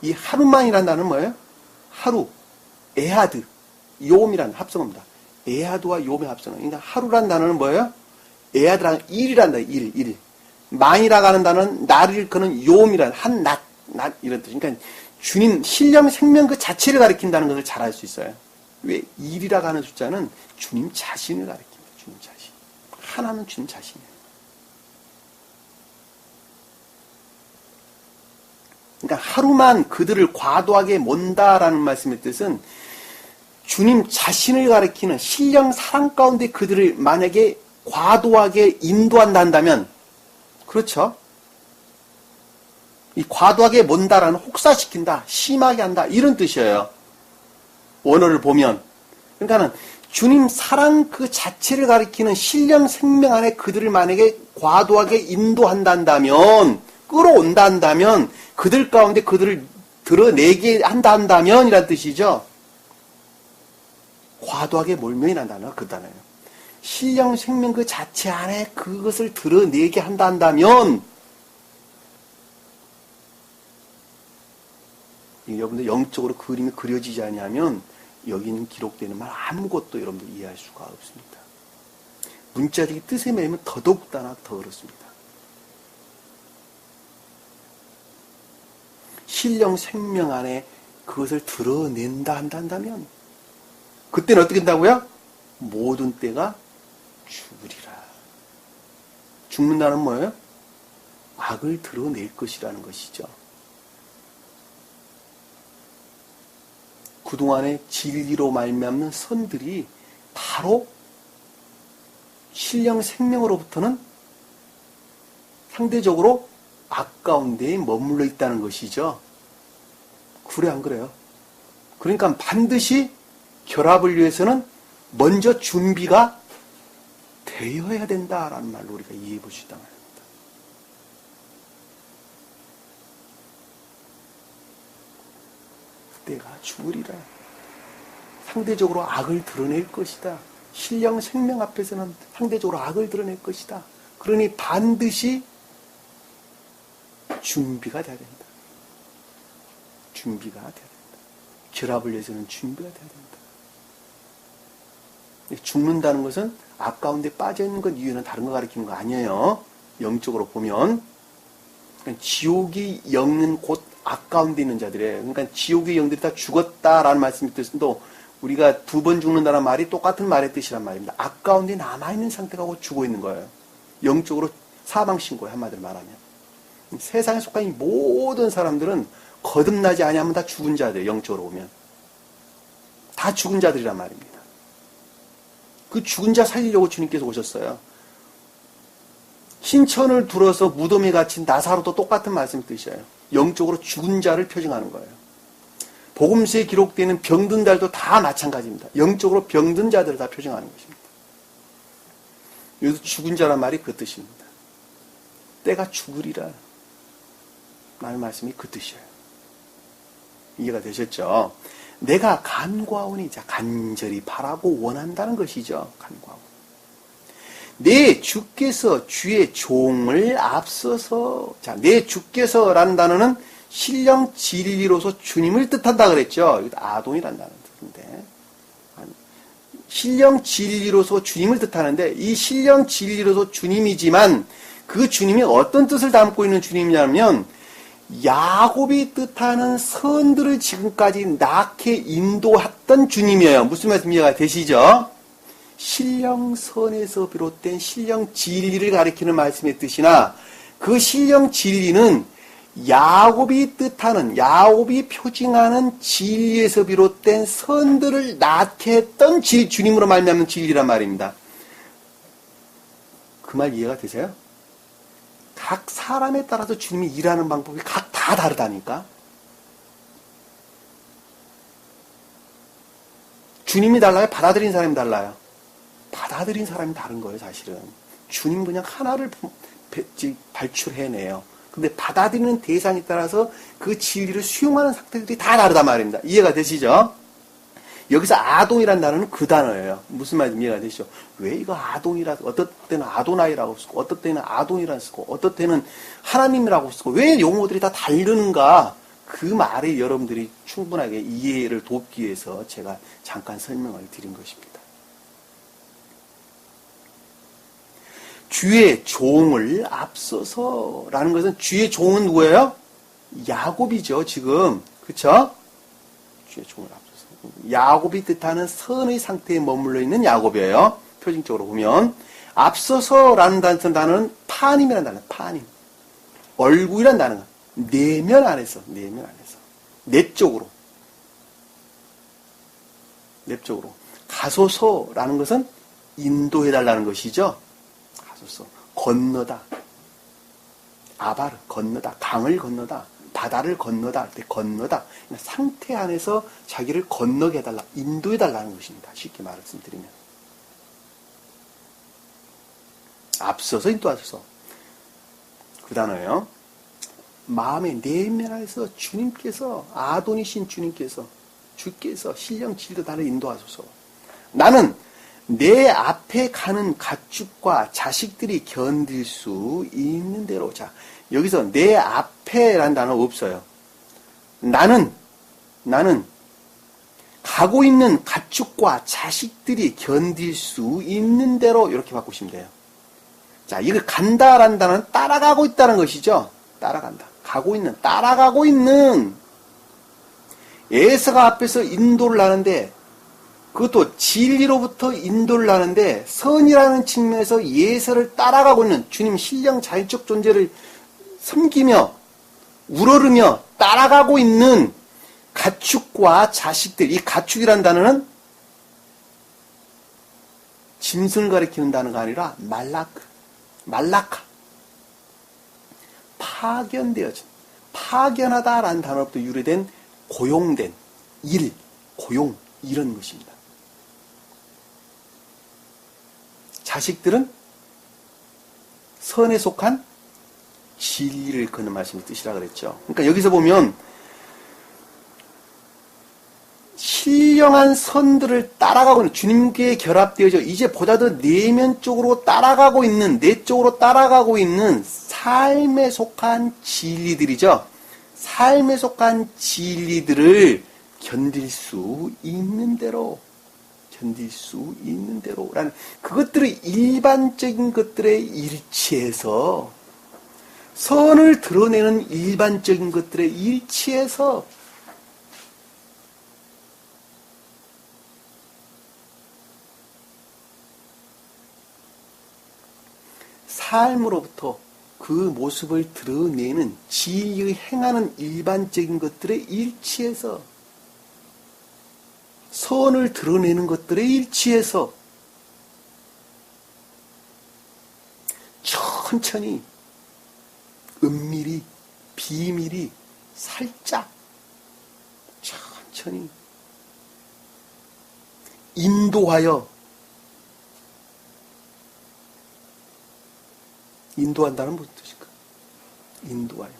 이 하루만이라는 단어는 뭐예요? 하루, 에하드, 요음이라는 합성어입니다. 에하드와 요음의 합성어. 그러니까 하루라는 단어는 뭐예요? 에하드라는 일이라는 단어, 일. 만이라고 하는 단어는 나를 일컫는 요음이라는 한 낮 이런 뜻. 그러니까 주님 신령 생명 그 자체를 가리킨다는 것을 잘 알 수 있어요. 왜 1이라고 하는 숫자는 주님 자신을 가리킵니다. 주님 자신. 하나는 주님 자신이에요. 그러니까 하루만 그들을 과도하게 몬다라는 말씀의 뜻은 주님 자신을 가리키는 신령 사랑 가운데 그들을 만약에 과도하게 인도한다 한다면, 그렇죠? 이 과도하게 몬다라는 혹사시킨다, 심하게 한다, 이런 뜻이에요. 원어를 보면. 그러니까는 주님 사랑 그 자체를 가리키는 신령 생명 안에 그들을 만약에 과도하게 인도한다 한다면, 끌어온다 한다면, 그들 가운데 그들을 드러내게 한다 한다면 이란 뜻이죠. 과도하게 몰면이라는 단어가 그 단어예요. 신령 생명 그 자체 안에 그것을 드러내게 한다 한다면, 여러분들 영적으로 그림이 그려지지 않으면 여기는 기록되는 말 아무것도 여러분들 이해할 수가 없습니다. 문자적인 뜻에 매면 더더욱다나 더 어렵습니다. 신령 생명 안에 그것을 드러낸다 한다면 그때는 어떻게 된다고요? 모든 때가 죽으리라. 죽는다는 뭐예요? 악을 드러낼 것이라는 것이죠. 그동안의 진리로 말미암는 선들이 바로 신령 생명으로부터는 상대적으로 악 가운데에 머물러 있다는 것이죠. 그래 안 그래요? 그러니까 반드시 결합을 위해서는 먼저 준비가 되어야 된다라는 말로 우리가 이해해 볼 수 있단 말입니다. 때가 죽으리라. 상대적으로 악을 드러낼 것이다. 신령 생명 앞에서는 상대적으로 악을 드러낼 것이다. 그러니 반드시 준비가 돼야 된다. 준비가 돼야 된다. 결합을 위해서는 준비가 돼야 된다. 죽는다는 것은 악 가운데 빠져있는 것 이유는 다른 거 가리키는 거 아니에요. 영적으로 보면. 그러니까 지옥이 영은 곧 악 가운데 있는 자들이에요. 그러니까 지옥의 영들이 다 죽었다라는 말씀이 뜻은도 우리가 2번 죽는다는 말이 똑같은 말의 뜻이란 말입니다. 악 가운데 남아있는 상태가 곧 죽어 있는 거예요. 영적으로 사망신고예요. 한마디로 말하면. 세상에 속한 이 모든 사람들은 거듭나지 아니하면 다 죽은 자들, 영적으로 보면. 다 죽은 자들이란 말입니다. 그 죽은 자 살리려고 주님께서 오셨어요. 신천을 둘어서 무덤에 갇힌 나사로도 똑같은 말씀의 뜻이에요. 영적으로 죽은 자를 표징하는 거예요. 복음서에 기록되는 병든 자들도 다 마찬가지입니다. 영적으로 병든 자들을 다 표징하는 것입니다. 여기서 죽은 자란 말이 그 뜻입니다. 때가 죽으리라. 라는 말씀이 그 뜻이에요. 이해가 되셨죠? 내가 간구하오니, 자, 간절히 바라고 원한다는 것이죠. 간구하고. 내 주께서 주의 종을 앞서서, 자, 내 주께서라는 단어는 신령 진리로서 주님을 뜻한다 그랬죠. 이것도 아동이라는 단어인데. 신령 진리로서 주님을 뜻하는데, 이 신령 진리로서 주님이지만, 그 주님이 어떤 뜻을 담고 있는 주님이냐면, 야곱이 뜻하는 선들을 지금까지 낳게 인도했던 주님이에요. 무슨 말씀 이해가 되시죠? 신령선에서 비롯된 신령 진리를 가리키는 말씀의 뜻이나 그 신령 진리는 야곱이 뜻하는, 야곱이 표징하는 진리에서 비롯된 선들을 낳게 했던 주님으로 말미암는 진리란 말입니다. 그 말 이해가 되세요? 각 사람에 따라서 주님이 일하는 방법이 각 다 다르다니까. 주님이 달라요? 받아들인 사람이 달라요? 받아들인 사람이 다른 거예요, 사실은. 주님 그냥 하나를 발출해내요. 근데 받아들이는 대상에 따라서 그 진리를 수용하는 상태들이 다 다르단 말입니다. 이해가 되시죠? 여기서 아동이라는 단어는 그 단어예요. 무슨 말인지 이해가 되시죠? 왜 이거 아동이라, 어떨 때는 아도나이라고 쓰고, 어떨 때는 아동이라고 쓰고, 어떨 때는 하나님이라고 쓰고, 왜 용어들이 다 다르는가? 그 말에 여러분들이 충분하게 이해를 돕기 위해서 제가 잠깐 설명을 드린 것입니다. 주의 종을 앞서서라는 것은 주의 종은 누구예요? 야곱이죠, 지금. 그쵸? 주의 종을 앞서서. 야곱이 뜻하는 선의 상태에 머물러 있는 야곱이에요. 표징적으로 보면. 앞서서라는 단어는 파님이라는 단어예요. 파님. 얼굴이라는 단어가 내면 안에서. 내적으로. 내적으로. 가소서라는 것은 인도해달라는 것이죠. 가소서. 건너다. 아바르. 건너다. 강을 건너다. 바다를 건너다 할 때 건너다. 상태 안에서 자기를 건너게 해달라. 인도해달라는 것입니다. 쉽게 말씀드리면. 앞서서 인도하소서. 그 단어예요. 마음의 내면 안에서 주님께서, 아도니신 주님께서, 주께서 신령 질도 나를 인도하소서. 나는 내 앞에 가는 가축과 자식들이 견딜 수 있는 대로. 자, 여기서 내 앞에라는 단어 없어요. 나는 가고 있는 가축과 자식들이 견딜 수 있는 대로 이렇게 바꾸시면 돼요. 자, 이거 간다라는 단어는 따라가고 있다는 것이죠. 따라간다. 가고 있는, 따라가고 있는. 예서가 앞에서 인도를 하는데, 그것도 진리로부터 인도를 하는데, 선이라는 측면에서 예서를 따라가고 있는 주님 신령 자율적 존재를 섬기며, 우러르며 따라가고 있는 가축과 자식들. 이 가축이라는 단어는 짐승을 가리키는 단어가 아니라 말라카. 파견되어진, 파견하다라는 단어로부터 유래된 고용된 일, 고용, 이런 것입니다. 자식들은 선에 속한 진리를 그는 말씀의 뜻이라 그랬죠. 그러니까 여기서 보면 신령한 선들을 따라가고 있는, 주님께 결합되어져 이제 보다 더 내면적으로 따라가고 있는, 내적으로 따라가고 있는 삶에 속한 진리들이죠. 삶에 속한 진리들을 견딜 수 있는 대로 라는, 그것들의 일반적인 것들에 일치해서, 선을 드러내는 일반적인 것들에 일치해서 삶으로부터 그 모습을 드러내는, 지의 행하는 일반적인 것들에 일치해서, 선을 드러내는 것들에 일치해서 천천히, 은밀히, 비밀히, 살짝, 천천히 인도한다는 무슨 뜻일까? 인도하여.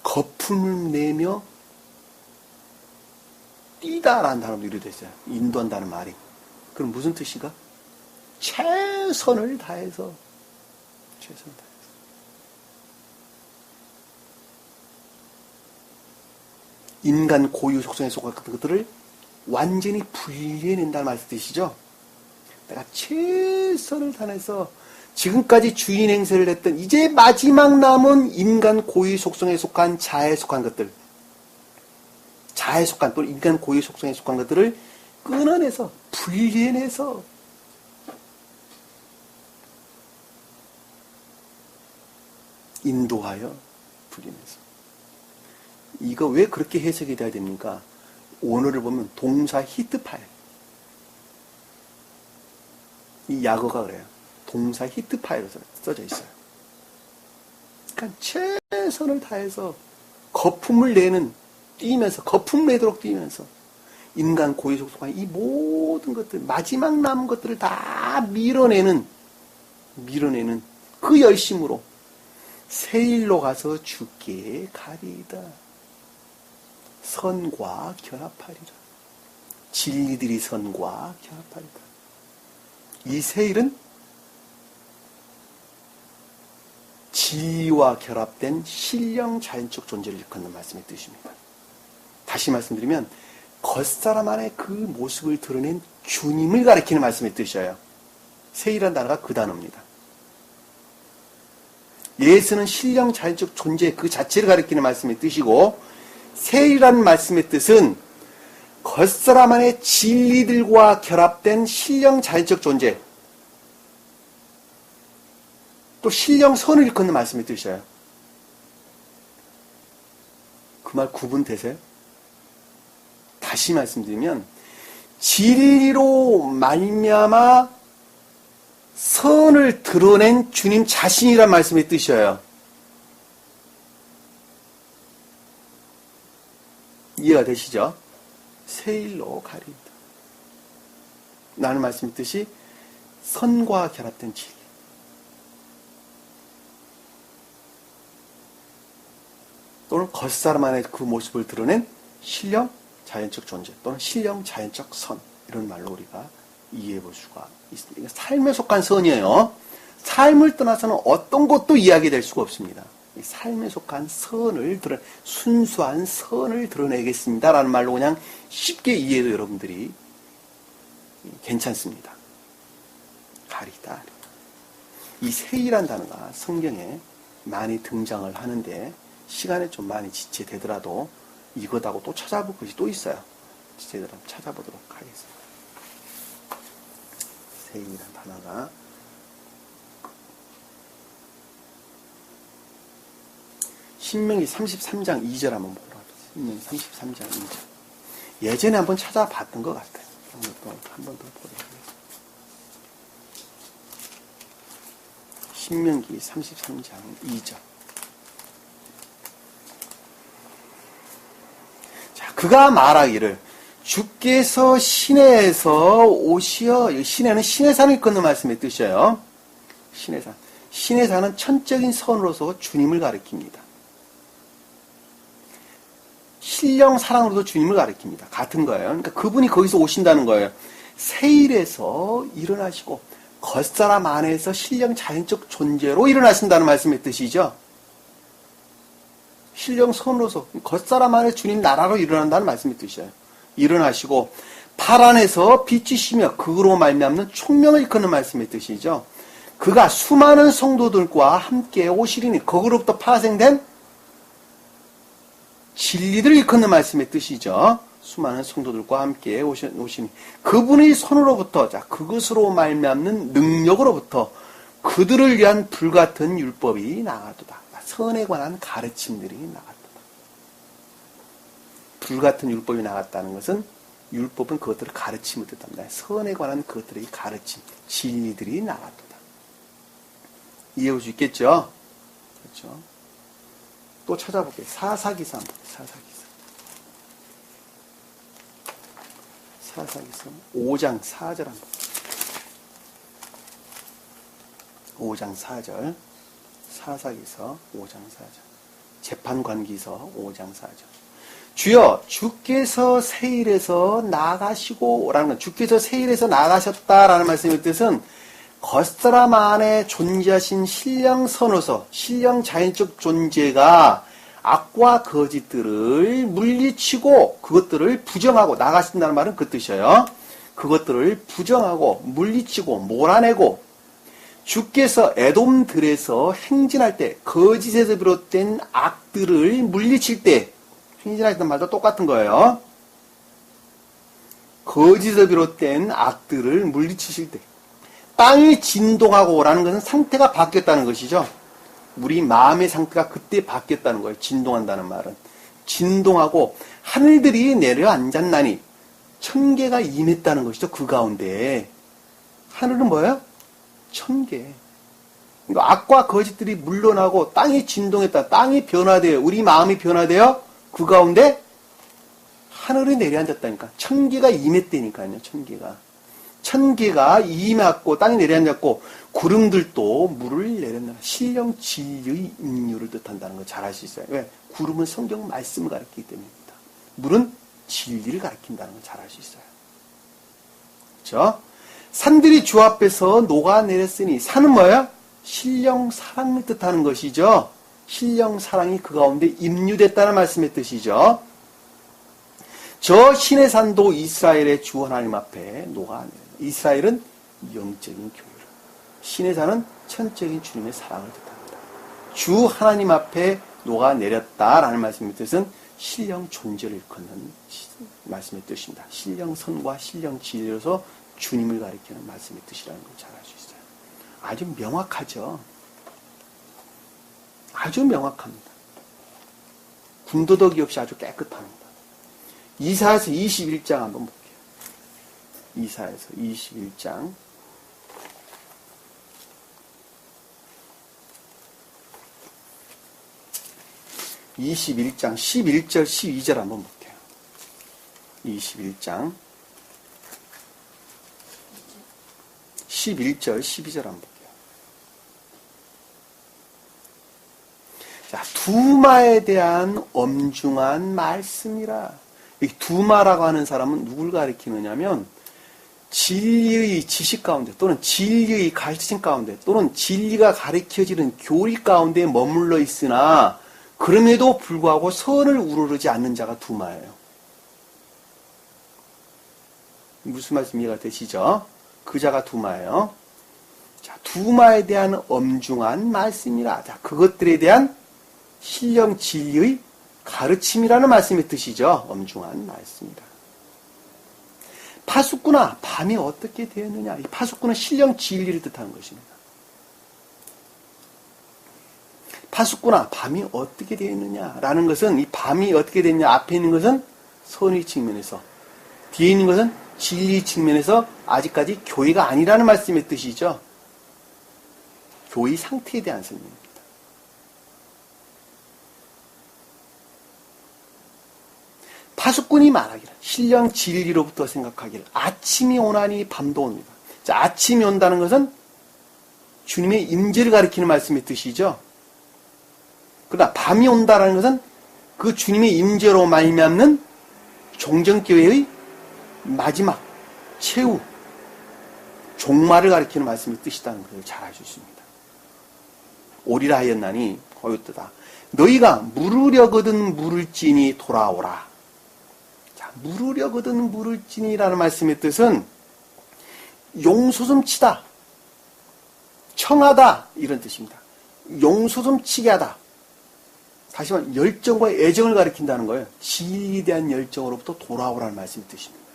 거품을 내며 뛰다라는 단어도 이렇게 됐어요. 인도한다는 말이. 그럼 무슨 뜻이가? 최선을 다해서. 인간 고유 속성에 속한 것들을 완전히 분리해낸다는 말씀이시죠? 내가 최선을 다해서 지금까지 주인 행세를 했던, 이제 마지막 남은 인간 고유 속성에 속한 자아에 속한 것들, 자아에 속한 또는 인간 고유 속성에 속한 것들을 끊어내서, 분리해내서 인도하여 분리해내서. 이거 왜 그렇게 해석이 돼야 됩니까? 오늘을 보면 동사 히트파일. 이 약어가 그래요. 동사 히트파일로 써져 있어요. 그러니까 최선을 다해서 거품을 내는, 뛰면서, 거품 내도록 뛰면서 인간 고유 속성한 이 모든 것들, 마지막 남은 것들을 다 밀어내는 그 열심으로 세일로 가서 주께 가리이다. 선과 결합하리라. 진리들이 선과 결합하리라. 이 세일은 진리와 결합된 신령 자연적 존재를 일컫는 말씀의 뜻입니다. 다시 말씀드리면 겉사람 안에 그 모습을 드러낸 주님을 가리키는 말씀의 뜻이에요. 세일이라는 단어가 그 단어입니다. 예수는 신령 자연적 존재 그 자체를 가리키는 말씀의 뜻이고, 세일이라는 말씀의 뜻은 겉사람 안의 진리들과 결합된 신령 자연적 존재, 또 신령 선을 일컫는 말씀이 뜻이에요. 그 말 구분되세요? 다시 말씀드리면 진리로 말미암아 선을 드러낸 주님 자신이란 말씀의 뜻이에요. 이해가 되시죠? 세일로 가린다. 라는 말씀의 뜻이 선과 결합된 진리. 또는 겉사람 안에 그 모습을 드러낸 신령 자연적 존재 또는 신령 자연적 선, 이런 말로 우리가 이해해 볼 수가 있습니다. 이게 삶에 속한 선이에요. 삶을 떠나서는 어떤 것도 이야기될 수가 없습니다. 이 삶에 속한 선을 순수한 선을 드러내겠습니다라는 말로 그냥 쉽게 이해해도 여러분들이 괜찮습니다. 가리다. 이 세이란 단어가 성경에 많이 등장을 하는데 시간에 좀 많이 지체되더라도 이것하고 또 찾아볼 것이 또 있어요. 지체되더라도 찾아보도록 하겠습니다. 세이란 단어가 신명기 33장 2절 한번 보도록 하겠습니다. 신명기 33장 2절. 예전에 한번 찾아봤던 것 같아요. 한 번 더 보도록 하겠습니다. 신명기 33장 2절. 자, 그가 말하기를 주께서 시내에서 오시어, 시내는 시내산을 일컫는 말씀의 뜻이에요. 시내산. 시내산은 천적인 선으로서 주님을 가리킵니다. 신령 사랑으로도 주님을 가리킵니다. 같은 거예요. 그러니까 그분이 거기서 오신다는 거예요. 세일에서 일어나시고 겉사람 안에서 신령 자연적 존재로 일어나신다는 말씀의 뜻이죠. 신령 선으로서 겉사람 안에 주님 나라로 일어난다는 말씀의 뜻이에요. 일어나시고 발 안에서 빛이시며 그로 말미암는 총명을 일컫는 말씀의 뜻이죠. 그가 수많은 성도들과 함께 오시리니 거기로부터 파생된 진리들을 일컫는 말씀의 뜻이죠. 수많은 성도들과 함께 오시니 그분의 손으로부터, 자, 그것으로 말미암는 능력으로부터 그들을 위한 불같은 율법이 나가도다. 선에 관한 가르침들이 나갔다. 불같은 율법이 나갔다는 것은 율법은 그것들을 가르침을 뜻합니다. 선에 관한 그것들의 가르침, 진리들이 나갔다. 이해할 수 있겠죠? 그렇죠? 또 찾아볼게요. 사사기사 5장 4절 한번. 5장 4절. 사사기서 5장 4절. 재판관기서 5장 4절. 주여, 주께서 세일에서 나가시고 라는 건, 주께서 세일에서 나가셨다라는 말씀의 뜻은 겉사람 안에 존재하신 신령 선어서, 신령 자연적 존재가 악과 거짓들을 물리치고 그것들을 부정하고, 나가신다는 말은 그 뜻이에요. 그것들을 부정하고 물리치고 몰아내고, 주께서 에돔들에서 행진할 때, 거짓에서 비롯된 악들을 물리칠 때, 행진하시는 말도 똑같은 거예요. 거짓에서 비롯된 악들을 물리치실 때, 땅이 진동하고 라는 것은 상태가 바뀌었다는 것이죠. 우리 마음의 상태가 그때 바뀌었다는 거예요. 진동한다는 말은. 진동하고 하늘들이 내려앉았나니 천개가 임했다는 것이죠. 그 가운데. 하늘은 뭐예요? 천개. 그러니까 악과 거짓들이 물러나고 땅이 진동했다. 땅이 변화돼요. 우리 마음이 변화돼요. 그 가운데 하늘이 내려앉았다니까. 천개가 임했다니까요. 천개가 임했고 땅이 내려앉았고 구름들도 물을 내렸나. 신령 진리의 인류를 뜻한다는 걸 잘 알 수 있어요. 왜? 구름은 성경 말씀을 가리키기 때문입니다. 물은 진리를 가리킨다는 걸 잘 알 수 있어요. 그렇죠? 산들이 주 앞에서 녹아내렸으니, 산은 뭐예요? 신령 사랑을 뜻하는 것이죠. 신령 사랑이 그 가운데 임류됐다는 말씀의 뜻이죠. 저 신의 산도 이스라엘의 주 하나님 앞에 녹아내렸다. 이스라엘은 영적인 교회를, 신의 산은 천적인 주님의 사랑을 뜻합니다. 주 하나님 앞에 녹아내렸다라는 말씀의 뜻은 신령 존재를 일컫는 말씀의 뜻입니다. 신령 선과 신령 진리로서 주님을 가리키는 말씀의 뜻이라는 걸 잘 알 수 있어요. 아주 명확하죠. 아주 명확합니다. 군더더기 없이 아주 깨끗합니다. 이사야서 21장 한번 볼게요. 이사야서 21장 11절 12절 한번 볼게요. 21장 11절 12절 한번 볼게요. 자, 두마에 대한 엄중한 말씀이라. 이 두마라고 하는 사람은 누굴 가리키느냐면 진리의 지식 가운데 또는 진리의 가르침 가운데 또는 진리가 가르쳐지는 교리 가운데 머물러 있으나 그럼에도 불구하고 선을 우러르지 않는 자가 두마예요. 무슨 말씀 이해가 되시죠? 그 자가 두마예요. 자, 두마에 대한 엄중한 말씀이라. 자, 그것들에 대한 신령 진리의 가르침이라는 말씀의 뜻이죠. 엄중한 말씀이라. 파수꾼아, 밤이 어떻게 되었느냐? 이 파수꾼은 신령 진리를 뜻하는 것입니다. 파수꾼아, 밤이 어떻게 되었느냐? 라는 것은 이 밤이 어떻게 됐냐? 앞에 있는 것은 선의 측면에서, 뒤에 있는 것은 진리 측면에서 아직까지 교회가 아니라는 말씀의 뜻이죠. 교회 상태에 대한 설명입니다. 파수꾼이 말하기를, 신령 진리로부터 생각하기를 아침이 오나니 밤도 옵니다. 자, 아침이 온다는 것은 주님의 임재를 가리키는 말씀의 뜻이죠. 그러나 밤이 온다는 것은 그 주님의 임재로 말미암는 종전교회의 마지막, 최후, 종말을 가리키는 말씀의 뜻이라는 것을 잘 알 수 있습니다. 오리라 하였나니 거였도다. 너희가 물으려거든 물을지니 돌아오라. 자, 물으려거든 물을지니라는 말씀의 뜻은 용솟음치다, 청하다 이런 뜻입니다. 용솟음치게 하다. 다시 말하면 열정과 애정을 가리킨다는 거예요. 진리에 대한 열정으로부터 돌아오라는 말씀의 뜻입니다.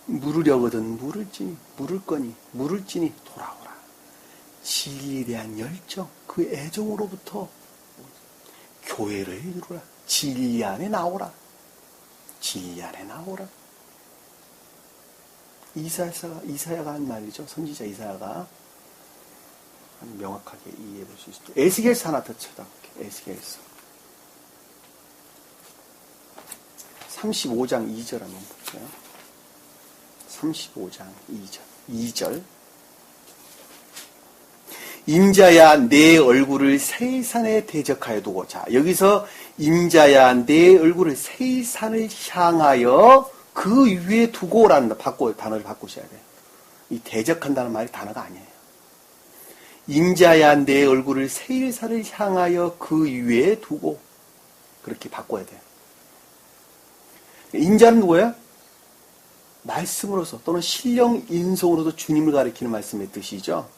물으려거든 물을지니, 물을 거니, 물을지니 돌아오라. 진리에 대한 열정, 그 애정으로부터 교회를 이루라. 진리 안에 나오라. 진리 안에 나오라. 이사야가 한 말이죠. 선지자 이사야가 명확하게 이해해 볼 수 있습니다. 에스겔서 하나 더 쳐다볼게요. 에스겔서 35장 2절 한번 볼게요. 35장 2절 인자야 내 얼굴을 세산에 대적하여 두고. 자, 여기서 인자야 내 얼굴을 세산을 향하여 그 위에 두고라는 단어를 바꾸셔야 돼요. 이 대적한다는 말이 단어가 아니에요. 인자야 내 얼굴을 세일산을 향하여 그 위에 두고. 그렇게 바꿔야 돼요. 인자는 누구예요? 말씀으로서 또는 신령 인성으로서 주님을 가리키는 말씀의 뜻이죠.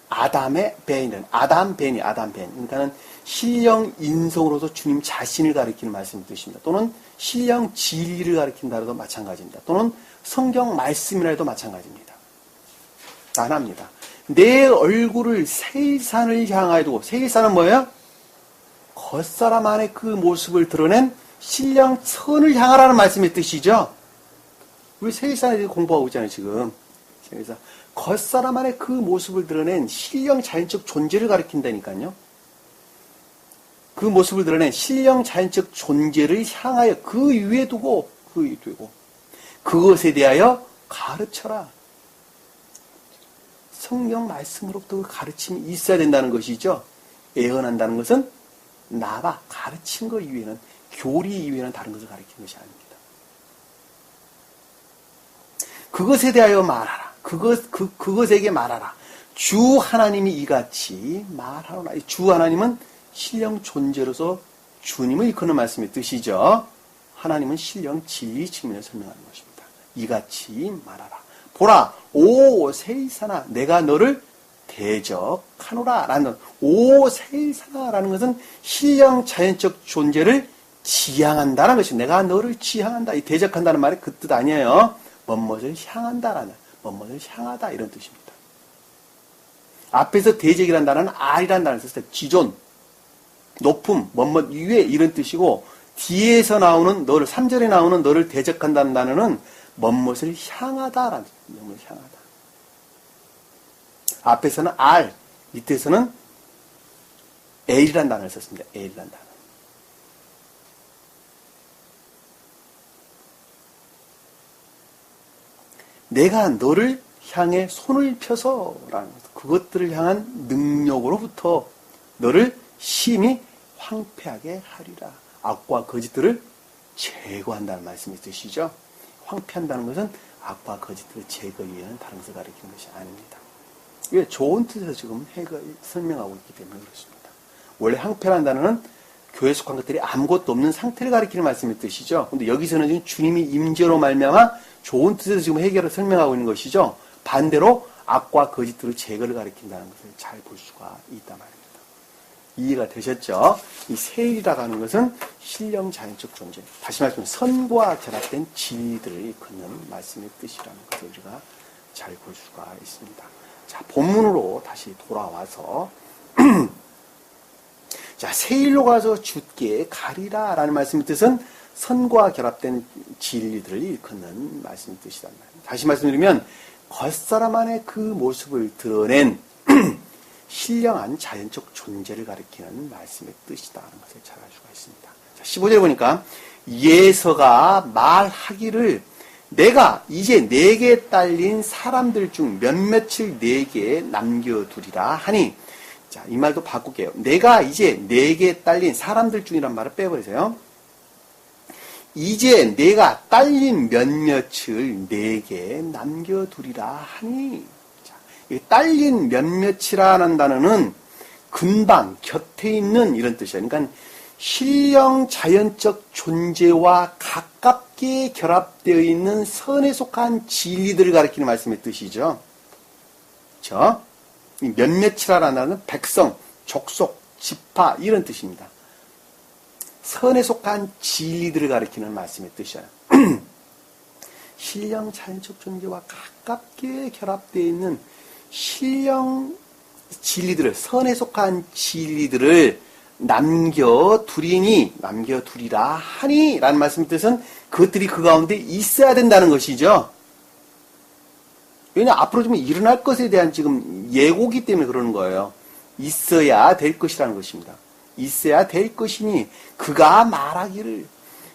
아담의 벤은 아담 벤. 그러니까는 신령 인성으로서 주님 자신을 가리키는 말씀의 뜻입니다. 또는 신령 진리를 가리킨다 해도 마찬가지입니다. 또는 성경 말씀이라 해도 마찬가지입니다. 하나입니다. 내 얼굴을 세일산을 향하여 두고. 세일산은 뭐예요? 겉사람 안에 그 모습을 드러낸 신령 선을 향하라는 말씀의 뜻이죠. 우리 세일산에 대해 공부하고 있잖아요, 지금. 그래서 겉사람 안에 그 모습을 드러낸 신령 자연적 존재를 가리킨다니까요. 그 모습을 드러낸 신령 자연적 존재를 향하여 그 위에 두고, 그것에 대하여 가르쳐라. 성경 말씀으로부터 그 가르침이 있어야 된다는 것이죠. 예언한다는 것은 나와 가르친 것 이외에는, 교리 이외에는 다른 것을 가르치는 것이 아닙니다. 그것에 대하여 말하라. 그것에게 말하라. 주 하나님이 이같이 말하노라. 주 하나님은 신령 존재로서 주님을 이끄는 말씀의 뜻이죠. 하나님은 신령 진리 측면에서 설명하는 것입니다. 이같이 말하라. 보라, 오 세이사나 내가 너를 대적하노라 라는 오세일사라는 것은 신령 자연적 존재를 지향한다는 것이 내가 너를 지향한다. 이 대적한다는 말이 그 뜻 아니에요. 뭐뭐를 향한다라는 뭐뭐를 향하다 이런 뜻입니다. 앞에서 대적이라는 단어는 R이라는 단어를 썼을 때 지존, 높음, 뭐뭐 위에 이런 뜻이고 뒤에서 나오는 너를 3절에 나오는 너를 대적한다는 단어는 뭐뭐를 향하다라는 뜻입니다. 뭐뭐를 향하다. 앞에서는 R, 밑에서는 L이라는 단어를 썼습니다. L이라는 단어. 내가 너를 향해 손을 펴서라는 것, 그것들을 향한 능력으로부터 너를 심히 황폐하게 하리라. 악과 거짓들을 제거한다는 말씀이 뜻이죠. 황폐한다는 것은 악과 거짓들을 제거하는 다른 것을 가리키는 것이 아닙니다. 이게 좋은 뜻에서 지금 설명하고 있기 때문에 그렇습니다. 원래 황폐라는 단어는 교회에 속한 것들이 아무것도 없는 상태를 가리키는 말씀의 뜻이죠. 근데 여기서는 지금 주님이 임재로 말미암아 좋은 뜻에서 지금 해결을 설명하고 있는 것이죠. 반대로 악과 거짓들을 제거를 가리킨다는 것을 잘 볼 수가 있단 말입니다. 이해가 되셨죠? 이 세일이라고 하는 것은 신령 자연적 존재. 다시 말하면 선과 결합된 진리들을 일컫는 말씀의 뜻이라는 것을 우리가 잘 볼 수가 있습니다. 자, 본문으로 다시 돌아와서 자, 세일로 가서 주께 가리라 라는 말씀의 뜻은 선과 결합된 진리들을 일컫는 말씀의 뜻이란 말입니다. 다시 말씀드리면 겉사람 안에 그 모습을 드러낸 신령한 자연적 존재를 가리키는 말씀의 뜻이다라는 것을 잘 알 수가 있습니다. 자, 15절에 보니까 예서가 말하기를 내가 이제 내게 딸린 사람들 중 몇몇을 내게 남겨두리라 하니, 자, 이 말도 바꿀게요. 내가 이제 내게 딸린 사람들 중이란 말을 빼버리세요. 이제 내가 딸린 몇몇을 내게 남겨두리라 하니, 자, 이 딸린 몇몇이라는 단어는 근방, 곁에 있는 이런 뜻이에요. 그러니까 신령 자연적 존재와 가깝게 결합되어 있는 선에 속한 진리들을 가리키는 말씀의 뜻이죠. 그렇죠? 이 몇몇이라는 단어는 백성, 족속, 지파 이런 뜻입니다. 선에 속한 진리들을 가리키는 말씀의 뜻이에요. 신령 자연적 존재와 가깝게 결합되어 있는 신령 진리들을, 선에 속한 진리들을 남겨두리라 하니 라는 말씀의 뜻은 그것들이 그 가운데 있어야 된다는 것이죠. 왜냐, 앞으로 좀 일어날 것에 대한 지금 예고기 때문에 그러는 거예요. 있어야 될 것이라는 것입니다. 있어야 될 것이니 그가 말하기를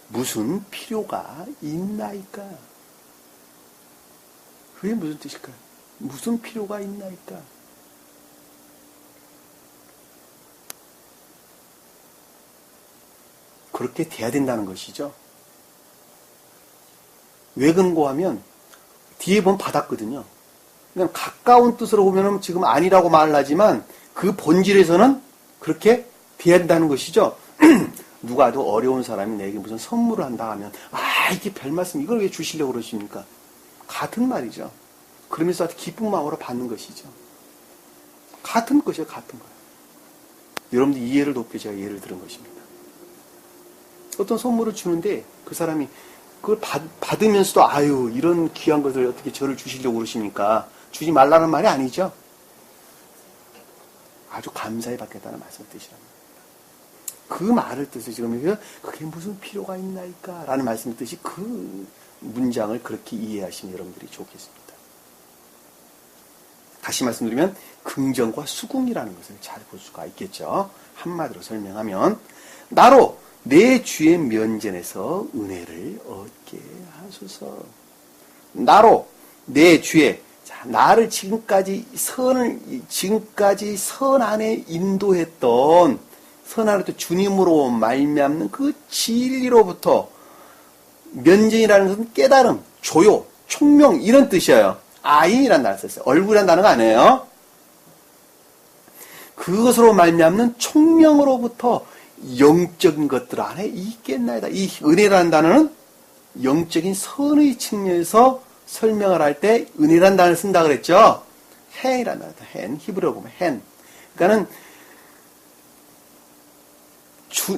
무슨 필요가 있나이까? 그게 무슨 뜻일까요? 무슨 필요가 있나이까? 그렇게 돼야 된다는 것이죠. 왜 그런가 하면 뒤에 보면 받았거든요. 그냥 가까운 뜻으로 보면 지금 아니라고 말을 하지만 그 본질에서는 그렇게 돼야 된다는 것이죠. 누가도 어려운 사람이 내게 무슨 선물을 한다 하면 이게 별 말씀 이걸 왜 주시려고 그러십니까? 같은 말이죠. 그러면서 기쁜 마음으로 받는 것이죠. 같은 것이에요. 같은 거예요. 여러분들 이해를 돕게 제가 예를 들은 것입니다. 어떤 선물을 주는데 그 사람이 그걸 받으면서도 이런 귀한 것을 어떻게 저를 주시려고 그러십니까? 주지 말라는 말이 아니죠. 아주 감사히 받겠다는 말씀의 뜻이랍니다. 그 말을 뜻을 지금 그게 무슨 필요가 있나이까? 라는 말씀의 뜻이 그 문장을 그렇게 이해하시면 여러분들이 좋겠습니다. 다시 말씀드리면 긍정과 수긍이라는 것을 잘 볼 수가 있겠죠. 한마디로 설명하면 나로 내 주의 면전에서 은혜를 얻게 하소서. 나로 내 주의, 나를 지금까지 선 안에 인도했던 선 안에 주님으로 말미암는 그 진리로부터, 면전이라는 것은 깨달음, 조요, 총명 이런 뜻이에요. 아인이라는 단어를 썼어요. 얼굴이라는 단어가 아니에요. 그것으로 말미암는 총명으로부터 영적인 것들 안에 있겠나이다. 이 은혜라는 단어는 영적인 선의 측면에서 설명을 할 때 은혜라는 단어를 쓴다 그랬죠. hen이라는 단어, hen, 히브리어로 보면 hen. 그러니까는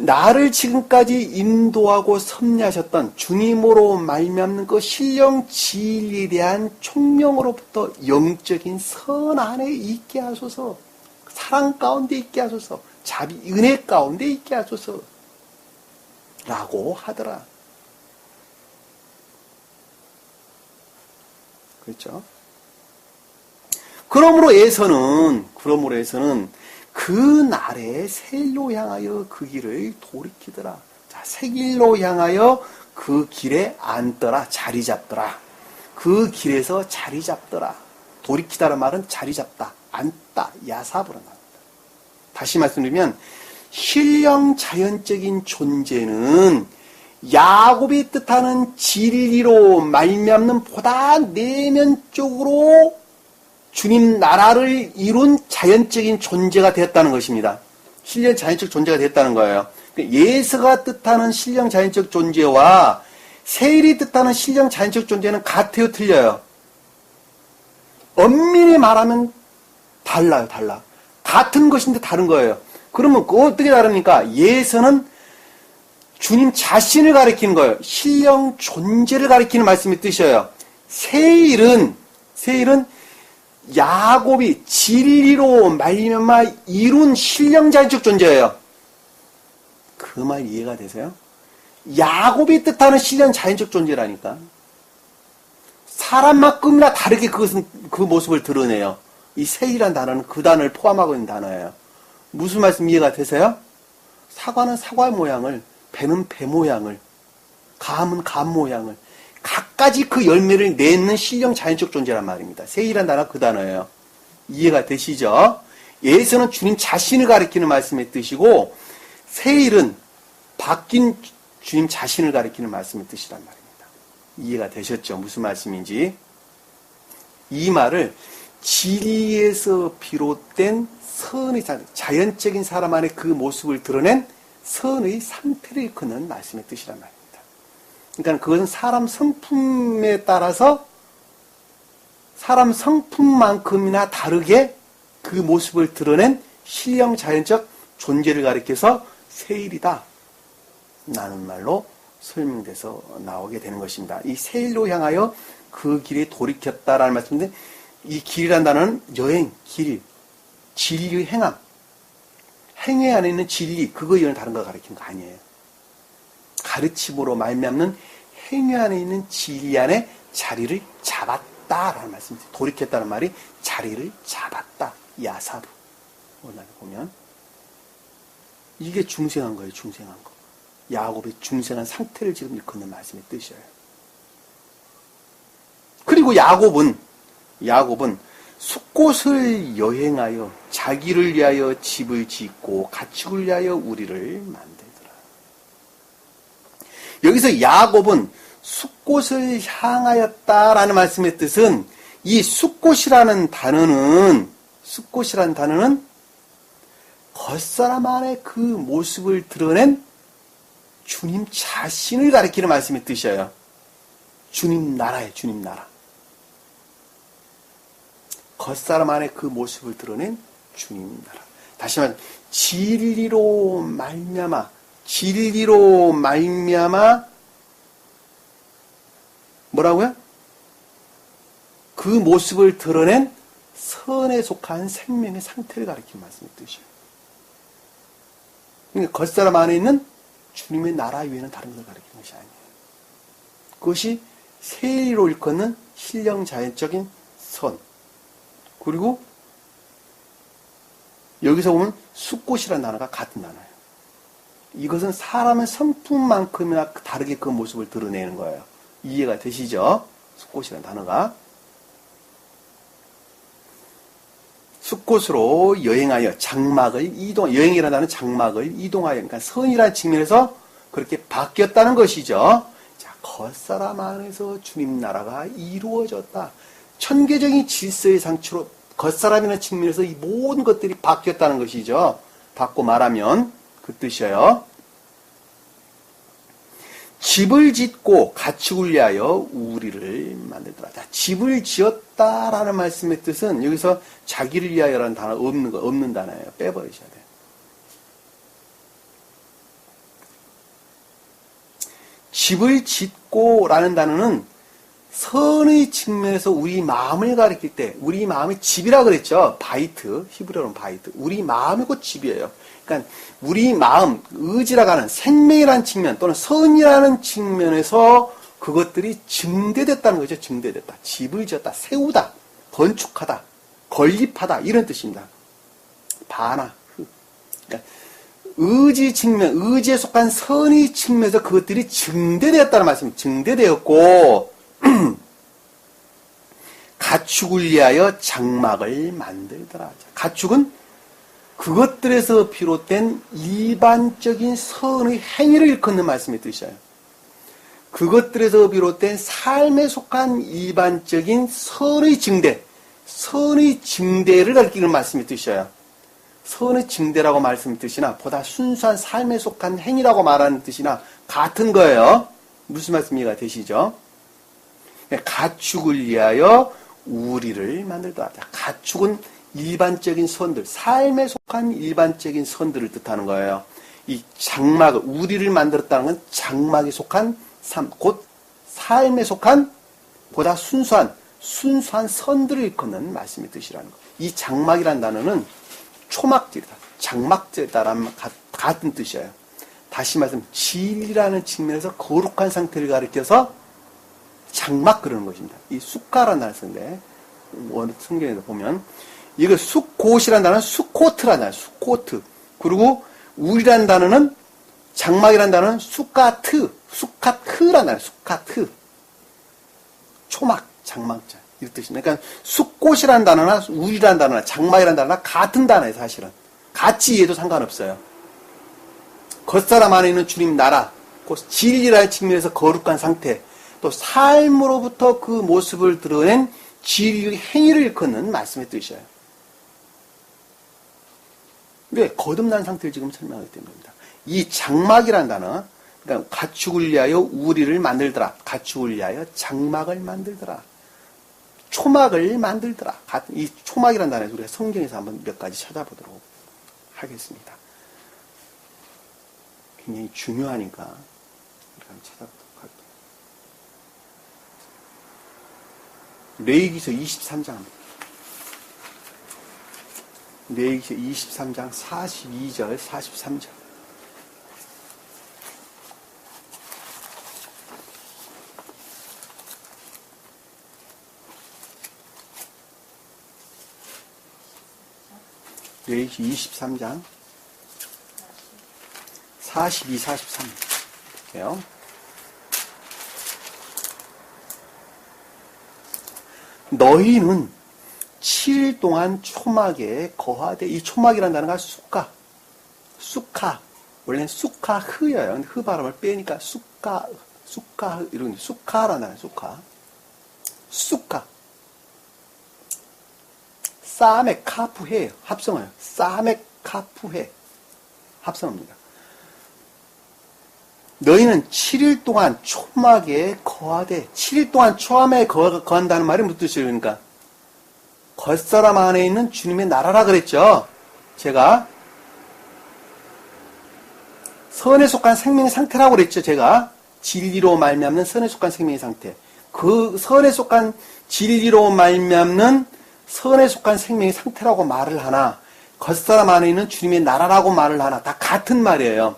나를 지금까지 인도하고 섭리하셨던 주님으로 말미암는 그 신령 진리에 대한 총명으로부터 영적인 선 안에 있게 하소서. 사랑 가운데 있게 하소서. 자비, 은혜 가운데 있게 하소서. 라고 하더라. 그렇죠? 그러므로 에서는 그 날에 새 일로 향하여 그 길을 돌이키더라. 자, 새 길로 향하여 그 길에 앉더라. 자리 잡더라. 그 길에서 자리 잡더라. 돌이키다라는 말은 자리 잡다, 앉다, 야삽으로 나옵니다. 다시 말씀드리면 신령 자연적인 존재는 야곱이 뜻하는 진리로 말미암는 보다 내면적으로 주님 나라를 이룬 자연적인 존재가 되었다는 것입니다. 신령 자연적 존재가 됐다는 거예요. 예수가 뜻하는 신령 자연적 존재와 세일이 뜻하는 신령 자연적 존재는 같아요, 틀려요? 엄밀히 말하면 달라요, 달라. 같은 것인데 다른 거예요. 그러면 그거 어떻게 다릅니까? 예수는 주님 자신을 가리키는 거예요. 신령 존재를 가리키는 말씀이 뜻이에요. 세일은 야곱이 진리로 말미암아 이룬 신령 자연적 존재예요. 그 말 이해가 되세요? 야곱이 뜻하는 신령 자연적 존재라니까. 사람만큼이나 다르게 그것은 그 모습을 드러내요. 이 세일이라는 단어는 그 단어를 포함하고 있는 단어예요. 무슨 말씀 이해가 되세요? 사과는 사과 모양을, 배는 배 모양을, 감은 감 모양을, 각가지 그 열매를 내는 신령 자연적 존재란 말입니다. 세일이라는 단어가 그 단어예요. 이해가 되시죠? 예수는 주님 자신을 가리키는 말씀의 뜻이고, 세일은 바뀐 주님 자신을 가리키는 말씀의 뜻이란 말입니다. 이해가 되셨죠? 무슨 말씀인지. 이 말을 진리에서 비롯된 선의 자연적인 사람 안에 그 모습을 드러낸 선의 상태를 일컫는 말씀의 뜻이란 말입니다. 그러니까 그것은 사람 성품에 따라서 사람 성품만큼이나 다르게 그 모습을 드러낸 신령 자연적 존재를 가리켜서 세일이다 라는 말로 설명돼서 나오게 되는 것입니다. 이 세일로 향하여 그 길에 돌이켰다라는 말씀인데, 이 길이라는 단어는 여행, 길, 진리의 행함, 행위 안에 있는 진리, 그거 이런 다른 거 가리키는 거 아니에요. 가르침으로 말미암는 행위 안에 있는 진리 안에 자리를 잡았다라는 말씀입니다. 돌이켰다는 말이 자리를 잡았다. 야사부. 오늘 보면 이게 중생한 거예요. 중생한 거. 야곱의 중생한 상태를 지금 일컫는 말씀의 뜻이에요. 그리고 야곱은 숫곳을 여행하여 자기를 위하여 집을 짓고 가축을 위하여 우리를 만들더라. 여기서 야곱은 숫곳을 향하였다라는 말씀의 뜻은, 이 숫곳이라는 단어는 겉사람 안에 그 모습을 드러낸 주님 자신을 가리키는 말씀의 뜻이에요. 주님 나라예요. 주님 나라. 겉사람 안에 그 모습을 드러낸 주님 나라. 다시 말해, 진리로 말미암아 뭐라고요? 그 모습을 드러낸 선에 속한 생명의 상태를 가리키는 말씀의 뜻이에요. 그러니까 겉사람 안에 있는 주님의 나라 외에는 다른 것을 가리키는 것이 아니에요. 그것이 세리로 일컫는 신령 자연적인 선. 그리고 여기서 보면 숫곳이라는 단어가 같은 단어예요. 이것은 사람의 성품만큼이나 다르게 그 모습을 드러내는 거예요. 이해가 되시죠? 숫곳이라는 단어가. 숫곳으로 여행하여 여행이라는 단어는 장막을 이동하여, 그러니까 선이라는 측면에서 그렇게 바뀌었다는 것이죠. 자, 겉사람 안에서 주님 나라가 이루어졌다. 천계적인 질서의 상처로 겉사람이라는 측면에서 이 모든 것들이 바뀌었다는 것이죠. 바꿔 말하면 그 뜻이에요. 집을 짓고 가축을 위하여 우리를 만들더라. 자, 집을 지었다라는 말씀의 뜻은 여기서 자기를 위하여라는 단어 없는 단어예요. 빼버리셔야 돼요. 집을 짓고라는 단어는 선의 측면에서 우리 마음을 가리킬 때, 우리 마음이 집이라 그랬죠. 바이트, 히브리어로는 바이트. 우리 마음이 곧 집이에요. 그러니까 우리 마음, 의지라고 하는 생명이라는 측면 또는 선이라는 측면에서 그것들이 증대됐다는 거죠. 증대됐다. 집을 지었다, 세우다, 건축하다, 건립하다 이런 뜻입니다. 바나, 그러니까 의지 측면, 의지에 속한 선의 측면에서 그것들이 증대되었다는 말씀입니다. 증대되었고 가축을 위하여 장막을 만들더라. 가축은 그것들에서 비롯된 일반적인 선의 행위를 일컫는 말씀의 뜻이에요. 그것들에서 비롯된 삶에 속한 일반적인 선의 증대, 선의 증대를 가리키는 말씀의 뜻이에요. 선의 증대라고 말씀의 뜻이나 보다 순수한 삶에 속한 행위라고 말하는 뜻이나 같은 거예요. 무슨 말씀 이해가 되시죠? 가축을 위하여 우리를 만들더라. 가축은 일반적인 선들, 삶에 속한 일반적인 선들을 뜻하는 거예요. 이 장막을, 우리를 만들었다는 건 장막에 속한 삶, 곧 삶에 속한 보다 순수한 선들을 일컫는 말씀의 뜻이라는 거예요. 이 장막이라는 단어는 초막절이다, 장막절이다라는 같은 뜻이에요. 다시 말씀, 진리라는 측면에서 거룩한 상태를 가리켜서 장막 그러는 것입니다. 이 숫가라는 단어를 쓰는데 성경에서 보면 이거 숫곳이라는 단어는 숫코트라는 단어예요. 숫코트. 그리고 우리라는 단어는 장막이라는 단어는 수카트라는 단어예요. 수카트. 초막, 장막자 이런 뜻입니다. 그러니까 숫곳이라는 단어나 우리라는 단어나 장막이라는 단어나 같은 단어예요. 사실은. 같이 이해도 상관없어요. 겉사람 안에 있는 주님 나라, 그 진리라는 측면에서 거룩한 상태, 또 삶으로부터 그 모습을 드러낸 진리의 행위를 일컫는 말씀의 뜻이에요. 왜? 거듭난 상태를 지금 설명하기 때문입니다. 이 장막이라는 단어, 그러니까 가축을 위하여 우리를 만들더라. 가축을 위하여 장막을 만들더라. 초막을 만들더라. 이 초막이라는 단어에서 우리가 성경에서 한번 몇 가지 찾아보도록 하겠습니다. 굉장히 중요하니까 한번 찾아보도록 할게요. 레위기서 23장. 레위기서 23장 42절, 43절. 레위기 23장 42, 43 볼게요. 너희는 7일 동안 초막에 거하되, 이 초막이라는 단어가 수카, 원래는 수카흐예요. 근데 흐 발음을 빼니까 수카, 이런 수카라는 단어예요. 수카. 사메 카푸해 합성어예요. 사메 카푸해 합성어입니다. 너희는 7일 동안 초막에 거하되, 7일 동안 초막에 거한다는 말이 무슨 뜻이에요? 그러니까 겉사람 안에 있는 주님의 나라라 그랬죠. 제가 선에 속한 생명의 상태라고 그랬죠. 제가 진리로 말미암는 선에 속한 생명의 상태, 그 선에 속한 진리로 말미암는 선에 속한 생명의 상태라고 말을 하나, 겉사람 안에 있는 주님의 나라라고 말을 하나, 다 같은 말이에요.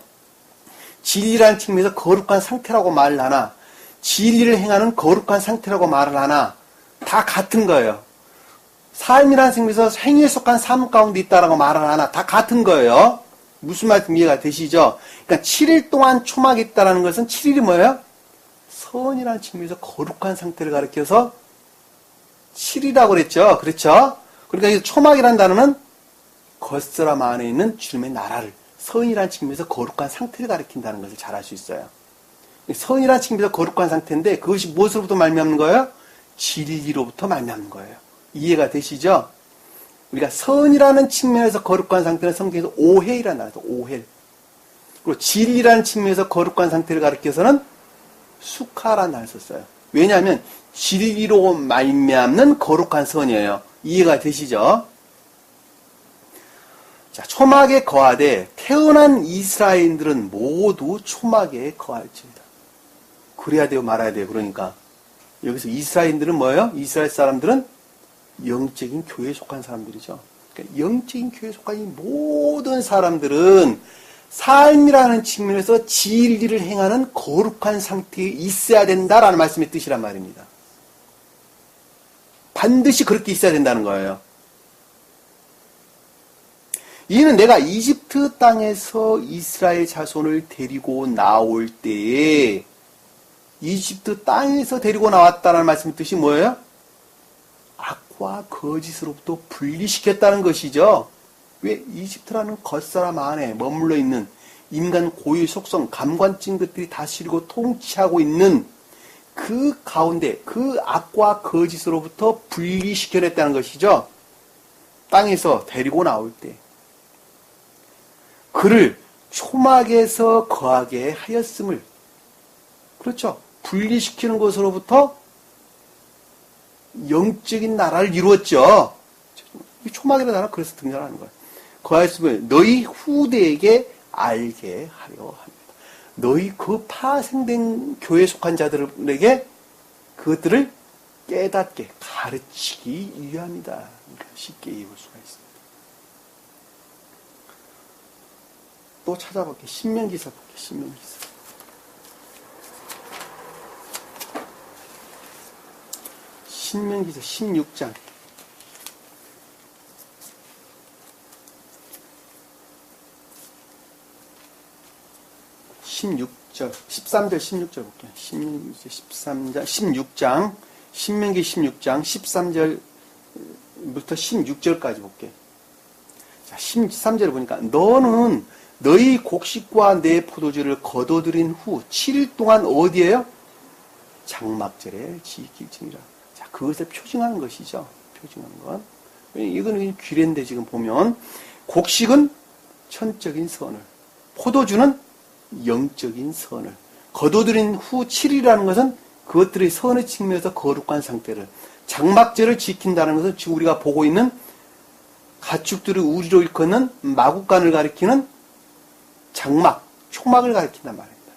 진리라는 측면에서 거룩한 상태라고 말을 하나, 진리를 행하는 거룩한 상태라고 말을 하나, 다 같은 거예요. 삶이라는 측면에서 행위에 속한 삶 가운데 있다라고 말을 하나, 다 같은 거예요. 무슨 말씀 이해가 되시죠? 그러니까 7일 동안 초막이 있다는 것은 7일이 뭐예요? 선이라는 측면에서 거룩한 상태를 가리켜서 7이라고 그랬죠. 그렇죠? 그러니까 이 초막이라는 단어는 겉사람 안에 있는 주님의 나라를, 선이라는 측면에서 거룩한 상태를 가리킨다는 것을 잘 알 수 있어요. 선이라는 측면에서 거룩한 상태인데 그것이 무엇으로부터 말미암는 거예요? 진리로부터 말미암는 거예요. 이해가 되시죠? 우리가 선이라는 측면에서 거룩한 상태는 성경에서 오헬이라는 단어죠. 오헬. 그리고 진리라는 측면에서 거룩한 상태를 가리켜서는 수카라는 단어를 썼어요. 왜냐하면 진리로 말미암는 거룩한 선이에요. 이해가 되시죠? 자, 초막에 거하되 태어난 이스라엘인들은 모두 초막에 거할지니라. 그래야 돼요, 말아야 돼요. 그러니까 여기서 이스라엘인들은 뭐예요? 이스라엘 사람들은 영적인 교회에 속한 사람들이죠. 그러니까 영적인 교회에 속한 이 모든 사람들은 삶이라는 측면에서 진리를 행하는 거룩한 상태에 있어야 된다라는 말씀의 뜻이란 말입니다. 반드시 그렇게 있어야 된다는 거예요. 이는 내가 이집트 땅에서 이스라엘 자손을 데리고 나올 때에 이집트 땅에서 데리고 나왔다는 말씀의 뜻이 뭐예요? 악과 거짓으로부터 분리시켰다는 것이죠. 왜? 이집트라는 겉사람 안에 머물러 있는 인간 고유의 속성, 감관적인 것들이 다스리고 통치하고 있는 그 가운데 그 악과 거짓으로부터 분리시켜냈다는 것이죠. 땅에서 데리고 나올 때 그를 초막에서 거하게 하였음을, 그렇죠, 분리시키는 것으로부터 영적인 나라를 이루었죠. 초막이라는 나라 그래서 등장하는 거예요. 거하였음을 너희 후대에게 알게 하려 합니다. 너희 그 파생된 교회에 속한 자들에게 그것들을 깨닫게 가르치기 위함이다. 쉽게 이해할 수가 있습니다. 또 찾아볼게요. 신명기사 볼게요. 신명기사. 신명기사 16장. 16절, 13절, 16절 볼게요. 신명기 13장, 16장, 신명기 16장, 13절부터 16절까지 볼게요. 자, 13절을 보니까 너는 너희 곡식과 내 포도주를 거둬들인 후 7일 동안 어디에요? 장막절에 지킬지니라. 자, 그것을 표징하는 것이죠. 표징하는 건. 이거는 규례인데 지금 보면 곡식은 천적인 선을, 포도주는 영적인 선을, 거둬들인 후 7일이라는 것은 그것들의 선의 측면에서 거룩한 상태를, 장막절을 지킨다는 것은 지금 우리가 보고 있는 가축들을 우리로 일컫는 마국간을 가리키는 장막, 초막을 가리킨단 말입니다.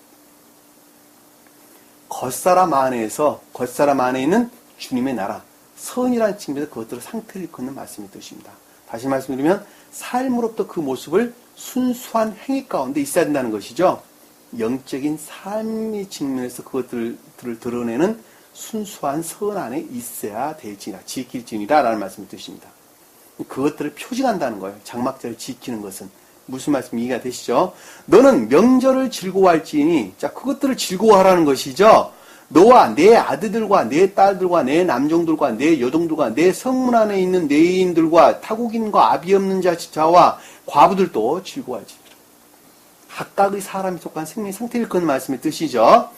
겉사람 안에 있는 주님의 나라, 선이라는 측면에서 그것들을 상태를 일컫는 말씀이 뜻입니다. 다시 말씀드리면 삶으로부터 그 모습을 순수한 행위 가운데 있어야 된다는 것이죠. 영적인 삶의 측면에서 그것들을 드러내는 순수한 선 안에 있어야 될지니라, 지킬지니라 라는 말씀의 뜻입니다. 그것들을 표징한다는 거예요. 장막절을 지키는 것은. 무슨 말씀 이해가 되시죠? 너는 명절을 즐거워할지니, 자, 그것들을 즐거워하라는 것이죠. 너와 내 아들들과 내 딸들과 내 남종들과 내 여종들과 내 성문 안에 있는 내인들과 타국인과 아비 없는 자와 과부들도 즐거워할지니라. 각각의 사람이 속한 생명의 상태를 그런 말씀의 뜻이죠.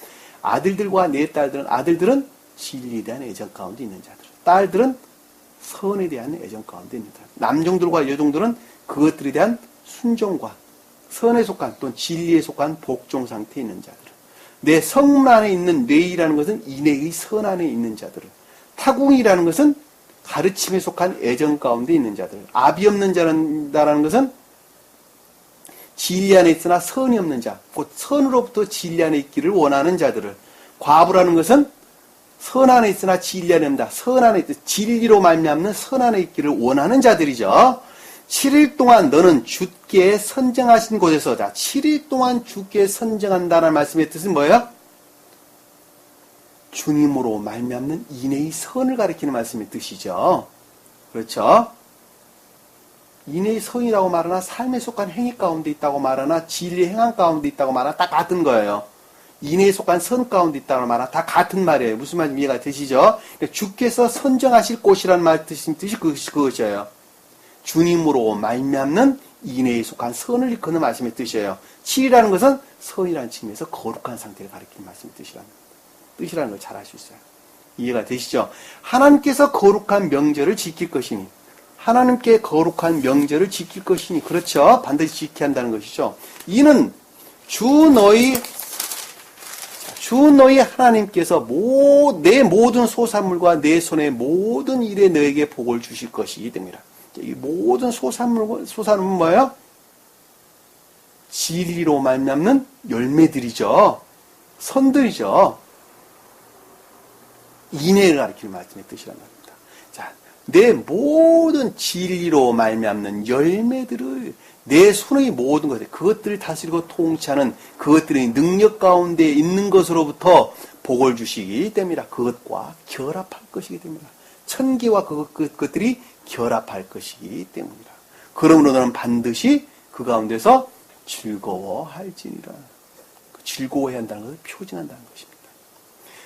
아들들과 내 딸들은, 아들들은 진리에 대한 애정 가운데 있는 자들, 딸들은 선에 대한 애정 가운데 있는 자들, 남종들과 여종들은 그것들에 대한 순종과 선에 속한 또는 진리에 속한 복종 상태에 있는 자들, 내 성문 안에 있는 뇌이라는 것은 인내의 선 안에 있는 자들을, 타궁이라는 것은 가르침에 속한 애정 가운데 있는 자들, 아비 없는 자라는 것은 진리 안에 있으나 선이 없는 자, 곧 선으로부터 진리 안에 있기를 원하는 자들을, 과부라는 것은 선 안에 있으나 진리 안에 없다, 선 안에 진리로 말미암는 선 안에 있기를 원하는 자들이죠. 7일 동안 너는 주께 선정하신 곳에서, 자, 7일 동안 주께 선정한다는 말씀의 뜻은 뭐예요? 주님으로 말미암는 인내의 선을 가리키는 말씀의 뜻이죠. 그렇죠? 인내의 선이라고 말하나 삶에 속한 행위 가운데 있다고 말하나 진리의 행한 가운데 있다고 말하나 다 같은 거예요. 인내에 속한 선 가운데 있다고 말하나 다 같은 말이에요. 무슨 말인지 이해가 되시죠? 그러니까 주께서 선정하실 곳이라는 말 뜻이 그것이에요. 주님으로 말미암는 인내에 속한 선을 일컫는 말씀의 뜻이에요. 7이라는 것은 선이라는 측면에서 거룩한 상태를 가리키는 말씀의 뜻이라는 걸 잘 알 수 있어요. 이해가 되시죠? 하나님께서 거룩한 명절을 지킬 것이니, 하나님께 거룩한 명절을 지킬 것이니, 그렇죠? 반드시 지켜야 한다는 것이죠. 이는 주 주 너희 하나님께서 내 모든 소산물과 내 손의 모든 일에 너에게 복을 주실 것이기 됩니다. 이 모든 소산물은 뭐예요? 진리로 말미암는 열매들이죠. 선들이죠. 인애를 가리키는 말씀의 뜻이란 말입니다. 자, 내 모든 진리로 말미암는 열매들을 내 손의 모든 것들, 그것들을 다스리고 통치하는 그것들의 능력 가운데 있는 것으로부터 복을 주시기 때문이라. 그것과 결합할 것이기 때문이라. 천계와 그것들이 결합할 것이기 때문이라. 그러므로 너는 반드시 그 가운데서 즐거워할지니라. 즐거워해야 한다는 것을 표징한다는 것입니다.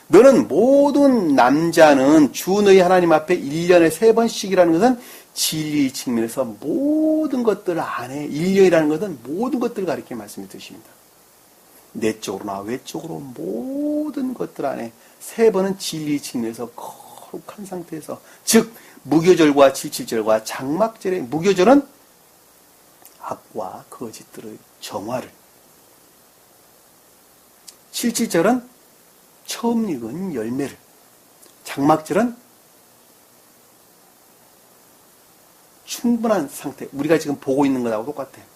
너는 모든 남자는 주 너희 하나님 앞에 1년에 3번씩이라는 것은 진리 측면에서 모든 것들 안에 1년이라는 것은 모든 것들을 가리키는 말씀이 드십니다. 내적으로나 외적으로 모든 것들 안에 3번은 진리 측면에서 거룩한 상태에서, 즉 무교절과 77절과 장막절의 무교절은 악과 거짓들의 정화를, 77절은 처음 익은 열매를, 장막절은 충분한 상태, 우리가 지금 보고 있는 것하고 똑같아요.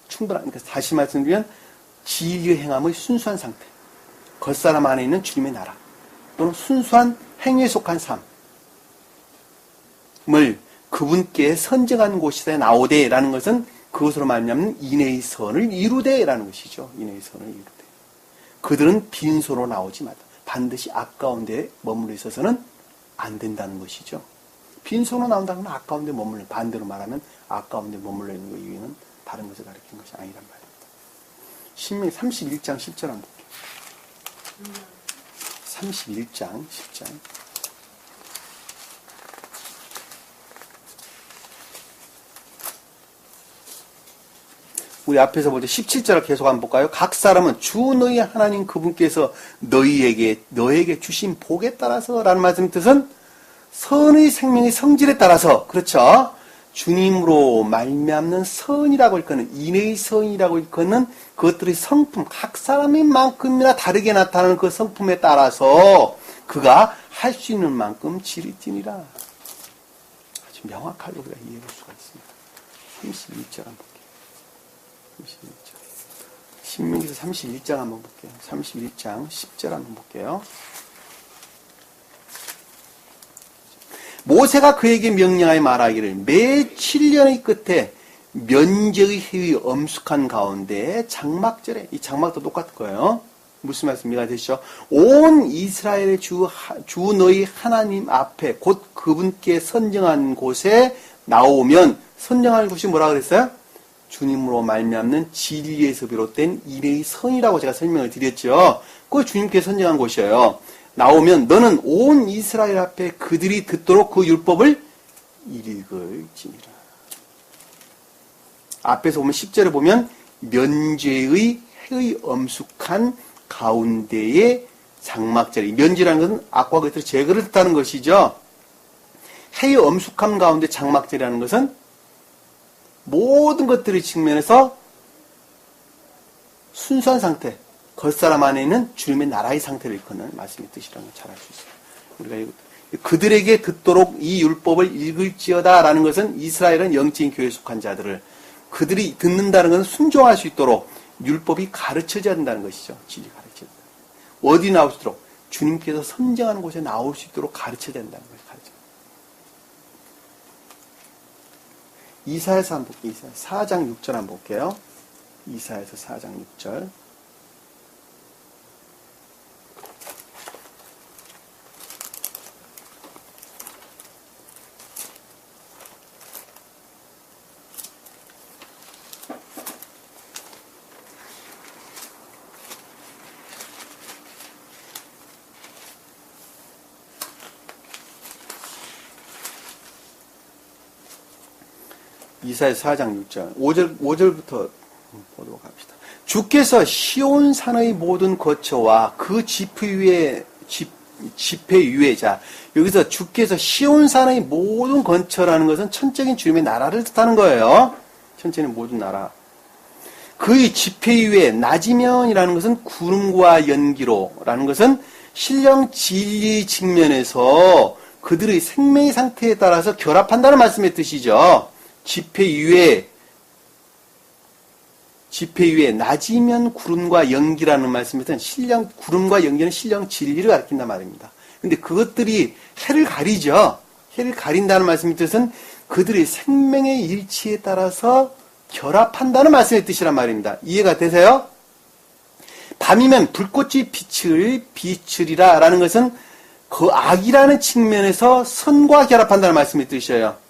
충분한, 그러니까 다시 말씀드리면 진리의 행함의 순수한 상태, 겉사람 안에 있는 주님의 나라 또는 순수한 행위에 속한 삶을 그분께 선정한 곳에 나오되라는 것은 그것으로 말미암는 인애의 선을 이루되라는 것이죠. 인애의 선을 이루되. 그들은 빈손으로 나오지 마다. 반드시 악 가운데 머물러 있어서는 안 된다는 것이죠. 빈손으로 나온다는 건 악 가운데 머물러, 반대로 말하면 악 가운데 머물러 있는 것 이외에는 다른 것을 가리킨 것이 아니란 말입니다. 신명기 31장 10절 한번 볼게요. 31장 10절. 우리 앞에서 볼 때 17절을 계속 한번 볼까요? 각 사람은 주 너희 하나님 그분께서 너에게 주신 복에 따라서 라는 말씀의 뜻은 선의 생명의 성질에 따라서, 그렇죠? 주님으로 말미암는 선이라고 일컫는, 인의 선이라고 일컫는 그것들의 성품, 각 사람인 만큼이나 다르게 나타나는 그 성품에 따라서 그가 할 수 있는 만큼 지리지니라. 아주 명확하게 우리가 이해할 수가 있습니다. 31절 한번 볼게요. 31절. 신명기서 31장 한번 볼게요. 31장 10절 한번 볼게요. 모세가 그에게 명령하여 말하기를 매 7년의 끝에 면제의 해의 엄숙한 가운데 장막절에, 이 장막도 똑같을 거예요. 무슨 말씀이가 되시죠? 온 이스라엘의 주 너희 하나님 앞에 곧 그분께 선정한 곳에 나오면, 선정한 곳이 뭐라 그랬어요? 주님으로 말미암는 진리에서 비롯된 인의 선이라고 제가 설명을 드렸죠. 그거 주님께 선정한 곳이에요. 나오면 너는 온 이스라엘 앞에 그들이 듣도록 그 율법을 읽을지니라. 앞에서 보면 10절에 보면 면죄의 해의 엄숙한 가운데에 장막절이, 면죄라는 것은 악과 거짓을 제거를 뜻하는 것이죠. 해의 엄숙함 가운데 장막절이라는 것은 모든 것들의 측면에서 순수한 상태, 겉사람 안에 있는 주님의 나라의 상태를 일컫는 말씀의 뜻이라는 걸 잘 알 수 있어요. 우리가 그들에게 듣도록 이 율법을 읽을지어다 라는 것은 이스라엘은 영적인 교회에 속한 자들을, 그들이 듣는다는 것은 순종할 수 있도록 율법이 가르쳐져야 된다는 것이죠. 진리 가르쳐야 된다. 어디 나올 수 있도록? 주님께서 선정하는 곳에 나올 수 있도록 가르쳐야 된다는 것을 가르쳐요. 이사야서 한번 볼게요. 이사야 4장 6절 한번 볼게요. 이사야서 4장 6절. 이사야서 4장 6절 5절부터 보도록 합시다. 주께서 시온산의 모든 거처와 그 지폐 위에, 자, 여기서 주께서 시온산의 모든 거처라는 것은 천적인 주님의 나라를 뜻하는 거예요. 천적인 모든 나라. 그의 지폐 위에 낮이면이라는 것은 구름과 연기로라는 것은 신령 진리 측면에서 그들의 생명의 상태에 따라서 결합한다는 말씀의 뜻이죠. 지폐 위에 낮이면 구름과 연기라는 말씀의 뜻은 구름과 연기는 신령 진리를 가리킨단 말입니다. 근데 그것들이 해를 가리죠. 해를 가린다는 말씀의 뜻은 그들의 생명의 일치에 따라서 결합한다는 말씀의 뜻이란 말입니다. 이해가 되세요? 밤이면 불꽃이 비추리라 라는 것은 그 악이라는 측면에서 선과 결합한다는 말씀의 뜻이에요.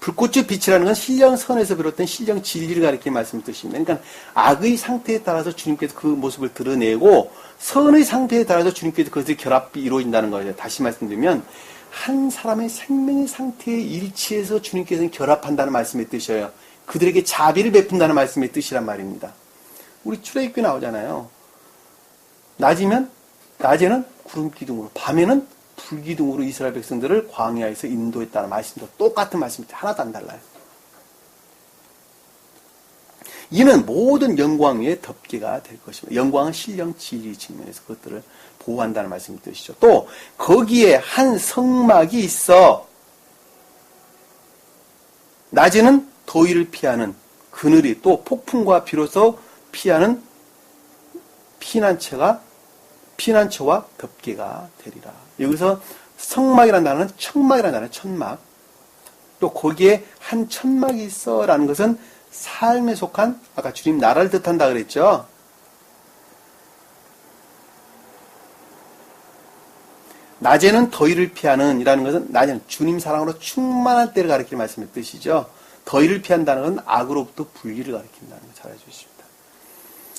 불꽃의 빛이라는 건 신령선에서 비롯된 신령 진리를 가리키는 말씀의 뜻입니다. 그러니까 악의 상태에 따라서 주님께서 그 모습을 드러내고 선의 상태에 따라서 주님께서 그것의 결합이 이루어진다는 거예요. 다시 말씀드리면 한 사람의 생명의 상태에 일치해서 주님께서는 결합한다는 말씀의 뜻이에요. 그들에게 자비를 베푼다는 말씀의 뜻이란 말입니다. 우리 출애굽기 나오잖아요. 낮에는 구름 기둥으로, 밤에는 불 기둥으로 이스라엘 백성들을 광야에서 인도했다는 말씀도 똑같은 말씀입니다. 하나도 안 달라요. 이는 모든 영광 위에 덮개가 될 것입니다. 영광은 신령 진리 측면에서 그것들을 보호한다는 말씀의 뜻이죠. 또 거기에 한 성막이 있어 낮에는 더위를 피하는 그늘이, 또 폭풍과 비로소 피하는 피난처와 덮개가 되리라. 여기서 성막이라는 단어는 천막이라는 단어는 천막. 또 거기에 한 천막이 있어 라는 것은 삶에 속한, 아까 주님 나라를 뜻한다 그랬죠. 낮에는 더위를 피하는 이라는 것은 낮에는 주님 사랑으로 충만한 때를 가리키는 말씀의 뜻이죠. 더위를 피한다는 것은 악으로부터 분리를 가리킨다는 걸 잘 알아주십니다.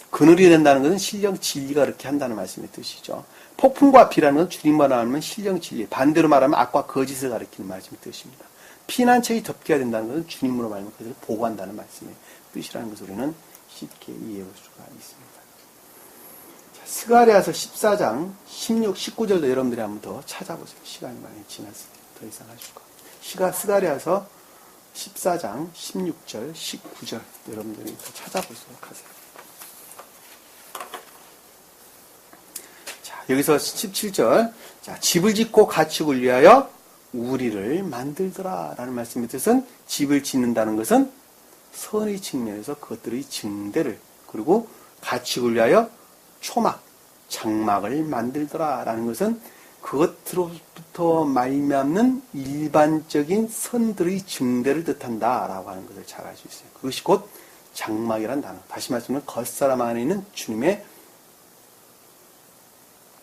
그늘이 된다는 것은 신령 진리가 그렇게 한다는 말씀의 뜻이죠. 폭풍과 비라는 것은 주님만 말하면 신령 진리, 반대로 말하면 악과 거짓을 가리키는 말씀의 뜻입니다. 피난처의 덮개가 된다는 것은 주님으로 말하면 그들을 보호한다는 말씀의 뜻이라는 것을 우리는 쉽게 이해할 수가 있습니다. 자, 스가랴서 14장 16, 19절도 여러분들이 한번 더 찾아보세요. 시간이 많이 지났으니까 더 이상 할 수가 없어요. 스가랴서 14장 16절, 19절 여러분들이 더 찾아보도록 하세요. 자, 여기서 17절, 자, 집을 짓고 가축을 위하여 우리를 만들더라 라는 말씀의 뜻은, 집을 짓는다는 것은 선의 측면에서 그것들의 증대를, 그리고 가축을 위하여 초막, 장막을 만들더라 라는 것은 그것으로부터 말미암는 일반적인 선들의 증대를 뜻한다 라고 하는 것을 잘 알 수 있어요. 그것이 곧 장막이란 단어, 다시 말씀하면 겉사람 안에 있는 주님의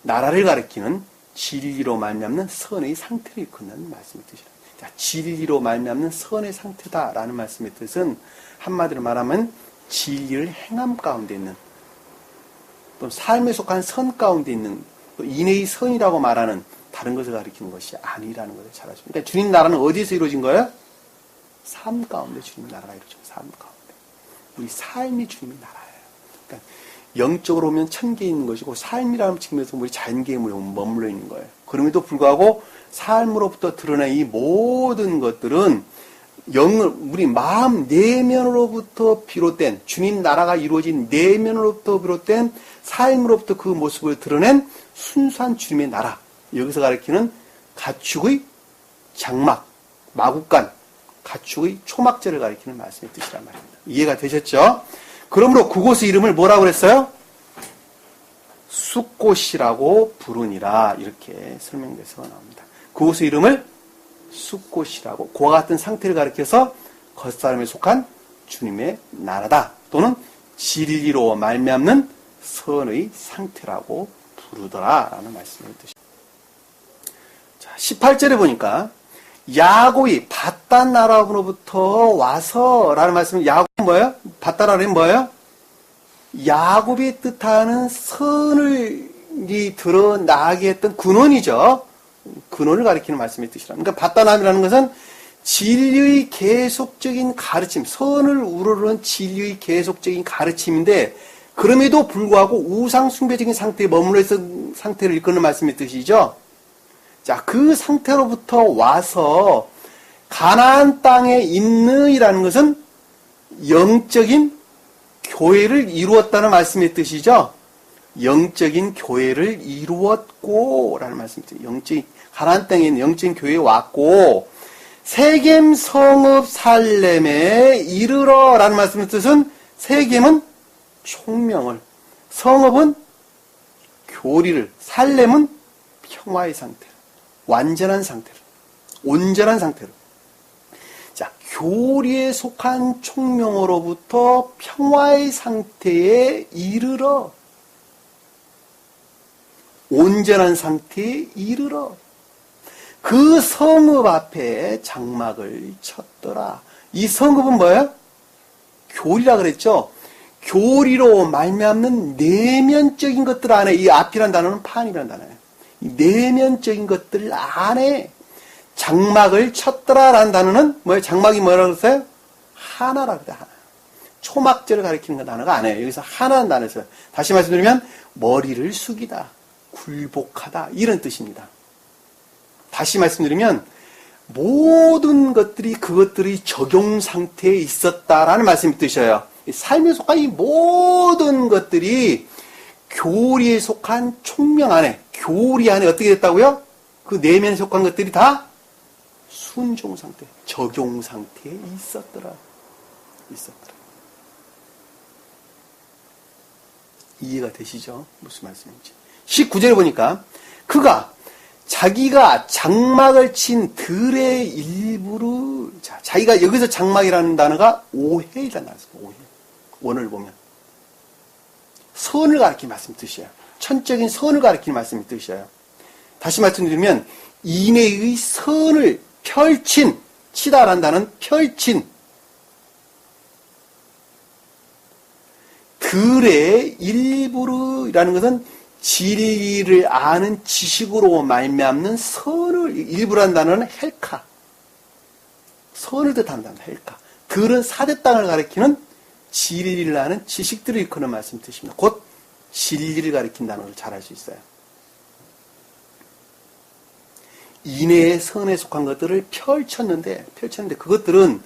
나라를 가리키는 진리로 말미암는 선의 상태를 일컫는 말씀의 뜻이다. 자, 진리로 말미암는 선의 상태다라는 말씀의 뜻은 한마디로 말하면 진리를 행함 가운데 있는, 또 삶에 속한 선 가운데 있는, 또 인의 선이라고 말하는 다른 것을 가리키는 것이 아니라는 것을 잘 아십니다. 그러니까 주님 나라는 어디에서 이루어진 거예요? 삶 가운데 주님 나라가 이루어진 거예요. 삶 가운데. 우리 삶이 주님의 나라예요. 그러니까 영적으로 보면 천계에 있는 것이고, 삶이라는 측면에서 우리 자연계에 머물러 있는 거예요. 그럼에도 불구하고 삶으로부터 드러난 이 모든 것들은 우리 마음 내면으로부터 비롯된, 주님 나라가 이루어진 내면으로부터 비롯된 삶으로부터 그 모습을 드러낸 순수한 주님의 나라. 여기서 가리키는 가축의 장막, 마구간, 가축의 초막제를 가리키는 말씀의 뜻이란 말입니다. 이해가 되셨죠? 그러므로 그곳의 이름을 뭐라고 그랬어요? 숫곳이라고 부르니라, 이렇게 설명돼서 나옵니다. 그곳의 이름을 숫곳이라고, 그와 같은 상태를 가리켜서 겉사람에 속한 주님의 나라다, 또는 진리로 말미암는 선의 상태라고 부르더라 라는 말씀을 뜻입니다. 자, 18절에 보니까 야곱이 바단 나라로부터 와서 라는 말씀은, 야곱은 뭐예요? 바단 나라는 뭐예요? 야곱이 뜻하는 선을 드러나게 했던 근원이죠. 근원을 가리키는 말씀의 뜻이라. 그러니까 바다남이라는 것은 진리의 계속적인 가르침, 선을 우러르는 진리의 계속적인 가르침인데, 그럼에도 불구하고 우상 숭배적인 상태에 머물러 있는 상태를 이끄는 말씀의 뜻이죠. 자, 그 상태로부터 와서 가나안 땅에 있는이라는 것은 영적인 교회를 이루었다는 말씀의 뜻이죠. 영적인 교회를 이루었고 라는 말씀이죠. 가나안 땅에 있는 영적인 교회에 왔고 세겜 성읍 살렘에 이르러 라는 말씀의 뜻은 세겜은 총명을, 성읍은 교리를, 살렘은 평화의 상태를, 완전한 상태를, 온전한 상태를. 자, 교리에 속한 총명으로부터 평화의 상태에 이르러, 온전한 상태에 이르러 그 성읍 앞에 장막을 쳤더라. 이 성읍은 뭐예요? 교리라 그랬죠. 교리로 말미암는 내면적인 것들 안에, 이 앞이란 단어는 판이란 단어예요. 이 내면적인 것들 안에 장막을 쳤더라라는 단어는 뭐예요? 장막이 뭐라고 그랬어요? 하나라 그래요. 하나. 초막절을 가리키는 단어가 아니에요. 여기서 하나는 단어를 써요. 다시 말씀드리면 머리를 숙이다, 굴복하다 이런 뜻입니다. 다시 말씀드리면 모든 것들이 그것들이 적용 상태에 있었다라는 말씀이 뜻이에요. 삶에 속한 이 모든 것들이 교리에 속한 총명 안에, 교리 안에 어떻게 됐다고요? 그 내면에 속한 것들이 다 순종 상태, 적용 상태에 있었더라. 이해가 되시죠? 무슨 말씀인지. 19절에 보니까 그가 자기가 장막을 친 들의 일부를, 자, 자기가 여기서 장막이라는 단어가 오해이라는 단어입니다. 오해. 원을 보면 선을 가리키는 말씀의 뜻이에요. 천적인 선을 가리키는 말씀의 뜻이에요. 다시 말씀드리면 인내의 선을 펼친, 치다라는 단어는 펼친, 들의 일부르라는 것은 진리를 아는 지식으로 말미암는 선을, 일부라는 단어는 헬카, 선을 뜻한다는 헬카. 들은 사대 땅을 가리키는 진리를 아는 지식들을 일컫는 말씀 뜻입니다. 곧 진리를 가리킨다는 걸 잘 알 수 있어요. 인내의 선에 속한 것들을 펼쳤는데 그것들은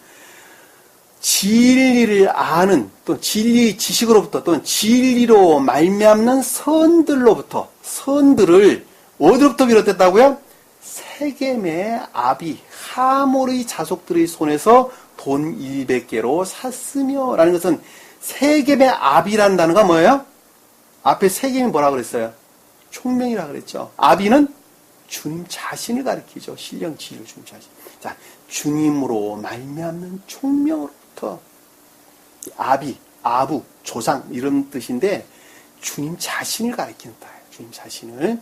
진리를 아는, 또 진리의 지식으로부터, 또는 진리로 말미암는 선들을 어디로부터 비롯했다고요? 세겜의 아비, 하몰의 자손들의 손에서 돈 100개로 샀으며 라는 것은 세겜의 아비라는 단어가 뭐예요? 앞에 세겜이 뭐라고 그랬어요? 총명이라고 그랬죠. 아비는 주님 자신을 가리키죠. 신령 지혜를 주님 자신. 자, 주님으로 말미암는 총명으로부터 아비, 아부, 조상 이런 뜻인데 주님 자신을 가리키는 바예요. 주님 자신을.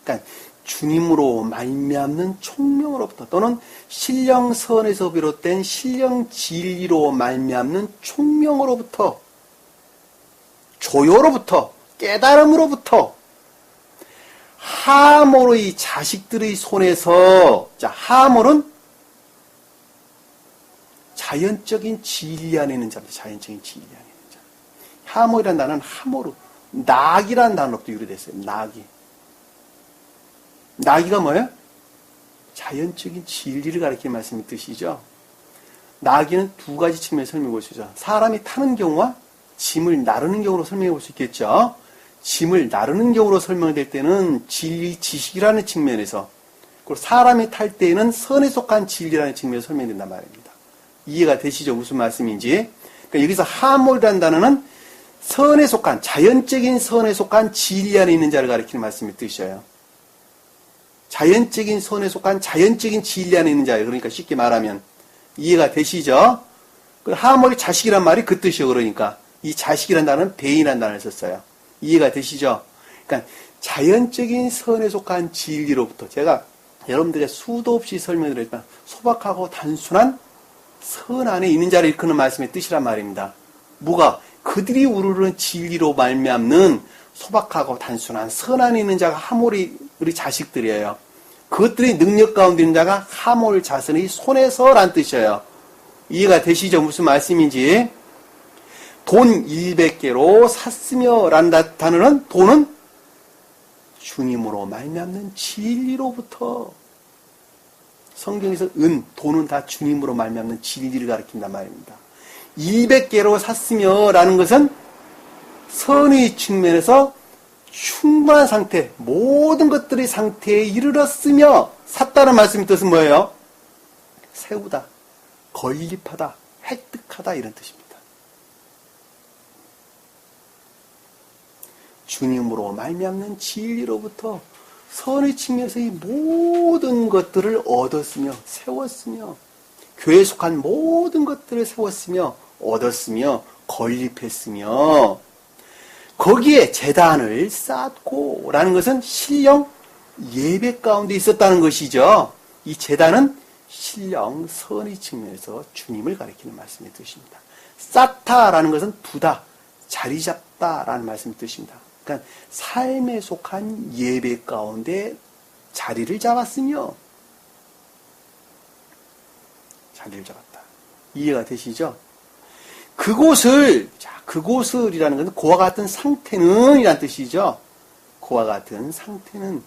그러니까 주님으로 말미암는 총명으로부터 또는 신령선에서 비롯된 신령 진리로 말미암는 총명으로부터, 조요로부터, 깨달음으로부터 하몰의 자식들의 손에서, 자, 하몰은 자연적인 진리 안에 있는 자입니다. 자연적인 진리 안에 있는 자. 하몰이라는 단어는 하모르, 낙이라는 단어로부터 유래됐어요. 낙이. 나귀가 뭐예요? 자연적인 진리를 가리키는 말씀의 뜻이죠. 나귀는 두 가지 측면에서 설명해 볼 수 있죠. 사람이 타는 경우와 짐을 나르는 경우로 설명해 볼 수 있겠죠. 짐을 나르는 경우로 설명될 때는 진리, 지식이라는 측면에서, 그리고 사람이 탈 때에는 선에 속한 진리라는 측면에서 설명된단 말입니다. 이해가 되시죠? 무슨 말씀인지. 그러니까 여기서 하몰이라는 단어는 선에 속한, 자연적인 선에 속한 진리 안에 있는 자를 가리키는 말씀의 뜻이에요. 자연적인 선에 속한 자연적인 진리 안에 있는 자예요. 그러니까 쉽게 말하면 이해가 되시죠? 하몰의 자식이란 말이 그 뜻이에요. 그러니까 이 자식이란 단어는 배인이라는 단어를 썼어요. 이해가 되시죠? 그러니까 자연적인 선에 속한 진리로부터, 제가 여러분들에게 수도 없이 설명드렸지만 소박하고 단순한 선 안에 있는 자를 일컫는 말씀의 뜻이란 말입니다. 뭐가? 그들이 우르르는 진리로 말미암는 소박하고 단순한 선 안에 있는 자가 하몰의 우리 자식들이에요. 그것들이 능력 가운데 있는 자가 하몰 자손의 손에서란 뜻이에요. 이해가 되시죠? 무슨 말씀인지. 돈 100개로 샀으며 라는 단어는, 돈은 주님으로 말미암는 진리로부터, 성경에서 돈은 다 주님으로 말미암는 진리를 가리킨단 말입니다. 200개로 샀으며 라는 것은 선의 측면에서 충분한 상태, 모든 것들의 상태에 이르렀으며 샀다는 말씀의 뜻은 뭐예요? 세우다, 건립하다, 획득하다 이런 뜻입니다. 주님으로 말미암는 진리로부터 선의 측면에서의 모든 것들을 얻었으며 세웠으며 교회에 속한 모든 것들을 세웠으며 얻었으며 건립했으며 거기에 제단을 쌓고 라는 것은 신령 예배 가운데 있었다는 것이죠. 이 제단은 신령 선의 측면에서 주님을 가리키는 말씀의 뜻입니다. 쌓다라는 것은 두다, 자리 잡다라는 말씀의 뜻입니다. 그러니까 삶에 속한 예배 가운데 자리를 잡았으며 자리를 잡았다. 이해가 되시죠? 그곳을이라는 것은 그와 같은 상태는 이란 뜻이죠. 그와 같은 상태는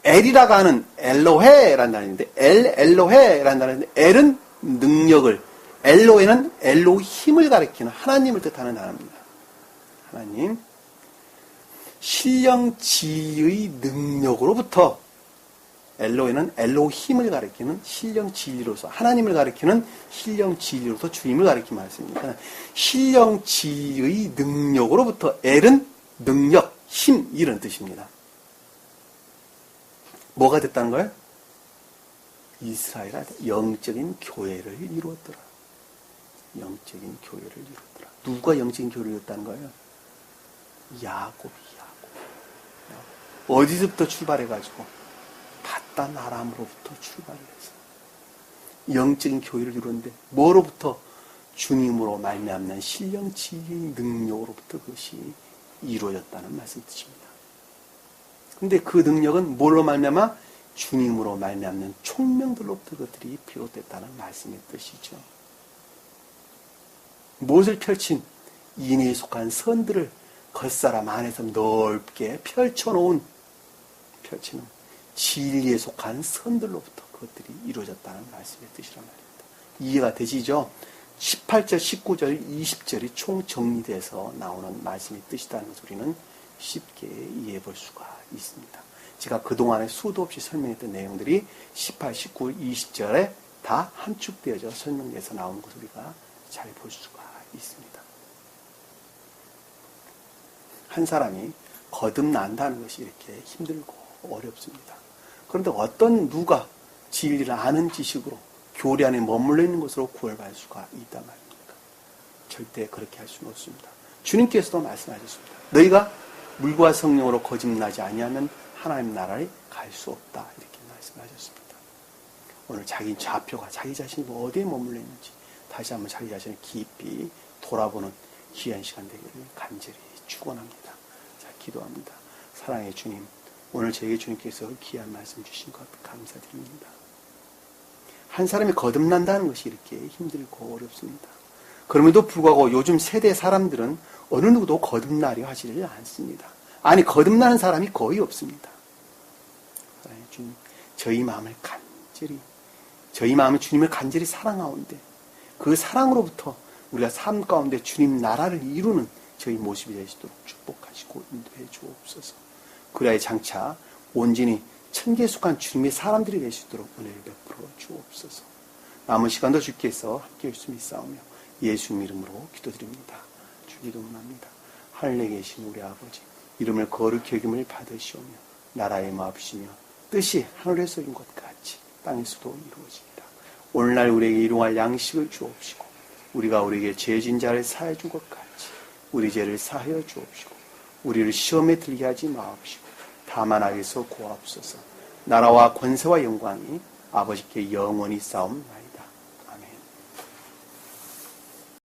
엘이라고 하는 엘로헤라는 단어인데 엘로헤라는 단어인데 엘은 능력을 엘로헤는 엘로힘을 가리키는 하나님을 뜻하는 단어입니다. 하나님 신령지의 능력으로부터 엘로에는 엘로힘을 가리키는 신령진리로서 하나님을 가리키는 신령진리로서 주님을 가리키는 말씀입니다. 신령지의 능력으로부터 엘은 능력, 힘 이런 뜻입니다. 뭐가 됐다는 거예요? 이스라엘의 영적인 교회를 이루었더라. 영적인 교회를 이루었더라. 누가 영적인 교회를 이루었다는 거예요? 야곱이. 어디서부터 출발해가지고 바단 아람으로부터 출발을 해서 영적인 교회를 이루었는데 뭐로부터? 주님으로 말미암는 신령지의 능력으로부터 그것이 이루어졌다는 말씀 뜻입니다. 근데 그 능력은 뭘로 말미암아? 주님으로 말미암는 총명들로부터 그것들이 비롯됐다는 말씀의 뜻이죠. 무엇을 펼친? 인에 속한 선들을 겉사람 안에서 넓게 펼치는 진리에 속한 선들로부터 그것들이 이루어졌다는 말씀의 뜻이란 말입니다. 이해가 되시죠? 18절, 19절, 20절이 총 정리돼서 나오는 말씀의 뜻이라는 소리는 쉽게 이해해 볼 수가 있습니다. 제가 그동안에 수도 없이 설명했던 내용들이 18, 19, 20절에 다 함축되어져 설명돼서 나오는 것을 우리가 잘 볼 수가 있습니다. 한 사람이 거듭난다는 것이 이렇게 힘들고 어렵습니다. 그런데 어떤 누가 진리를 아는 지식으로 교리 안에 머물러 있는 것으로 구원받을 수가 있단 말입니까? 절대 그렇게 할 수는 없습니다. 주님께서도 말씀하셨습니다. 너희가 물과 성령으로 거듭나지 아니하면 하나님 나라에 갈 수 없다. 이렇게 말씀하셨습니다. 오늘 자기 좌표가 자기 자신이 어디에 머물러 있는지 다시 한번 자기 자신을 깊이 돌아보는 귀한 시간 되기를 간절히 축원합니다. 자, 기도합니다. 사랑의 주님, 오늘 저에게 주님께서 귀한 말씀 주신 것 감사드립니다. 한 사람이 거듭난다는 것이 이렇게 힘들고 어렵습니다. 그럼에도 불구하고 요즘 세대 사람들은 어느 누구도 거듭나려 하지를 않습니다. 아니, 거듭나는 사람이 거의 없습니다. 사랑의 주님, 저희 마음은 주님을 간절히 사랑하오는데 그 사랑으로부터 우리가 삶 가운데 주님 나라를 이루는 저희 모습이 되시도록 축복하시고 인도해 주옵소서. 그래야 장차 온전히 천계에 속한 주님의 사람들이 되시도록 은혜를 베풀어 주옵소서. 남은 시간도 주께서 함께 열심히 싸우며 예수님 이름으로 기도드립니다. 주 기도합니다. 하늘에 계신 우리 아버지, 이름을 거룩히 여김을 받으시오며 나라의 마옵시며 뜻이 하늘에서 이룬 것 같이 땅에서도 이루어집니다. 오늘날 우리에게 일용할 양식을 주옵시고 우리가 우리에게 죄진 자를 사해 준 것 같이 우리 죄를 사하여 주옵시고 우리를 시험에 들게 하지 마옵시고 다만 악에서 구하옵소서. 나라와 권세와 영광이 아버지께 영원히 싸움나이다.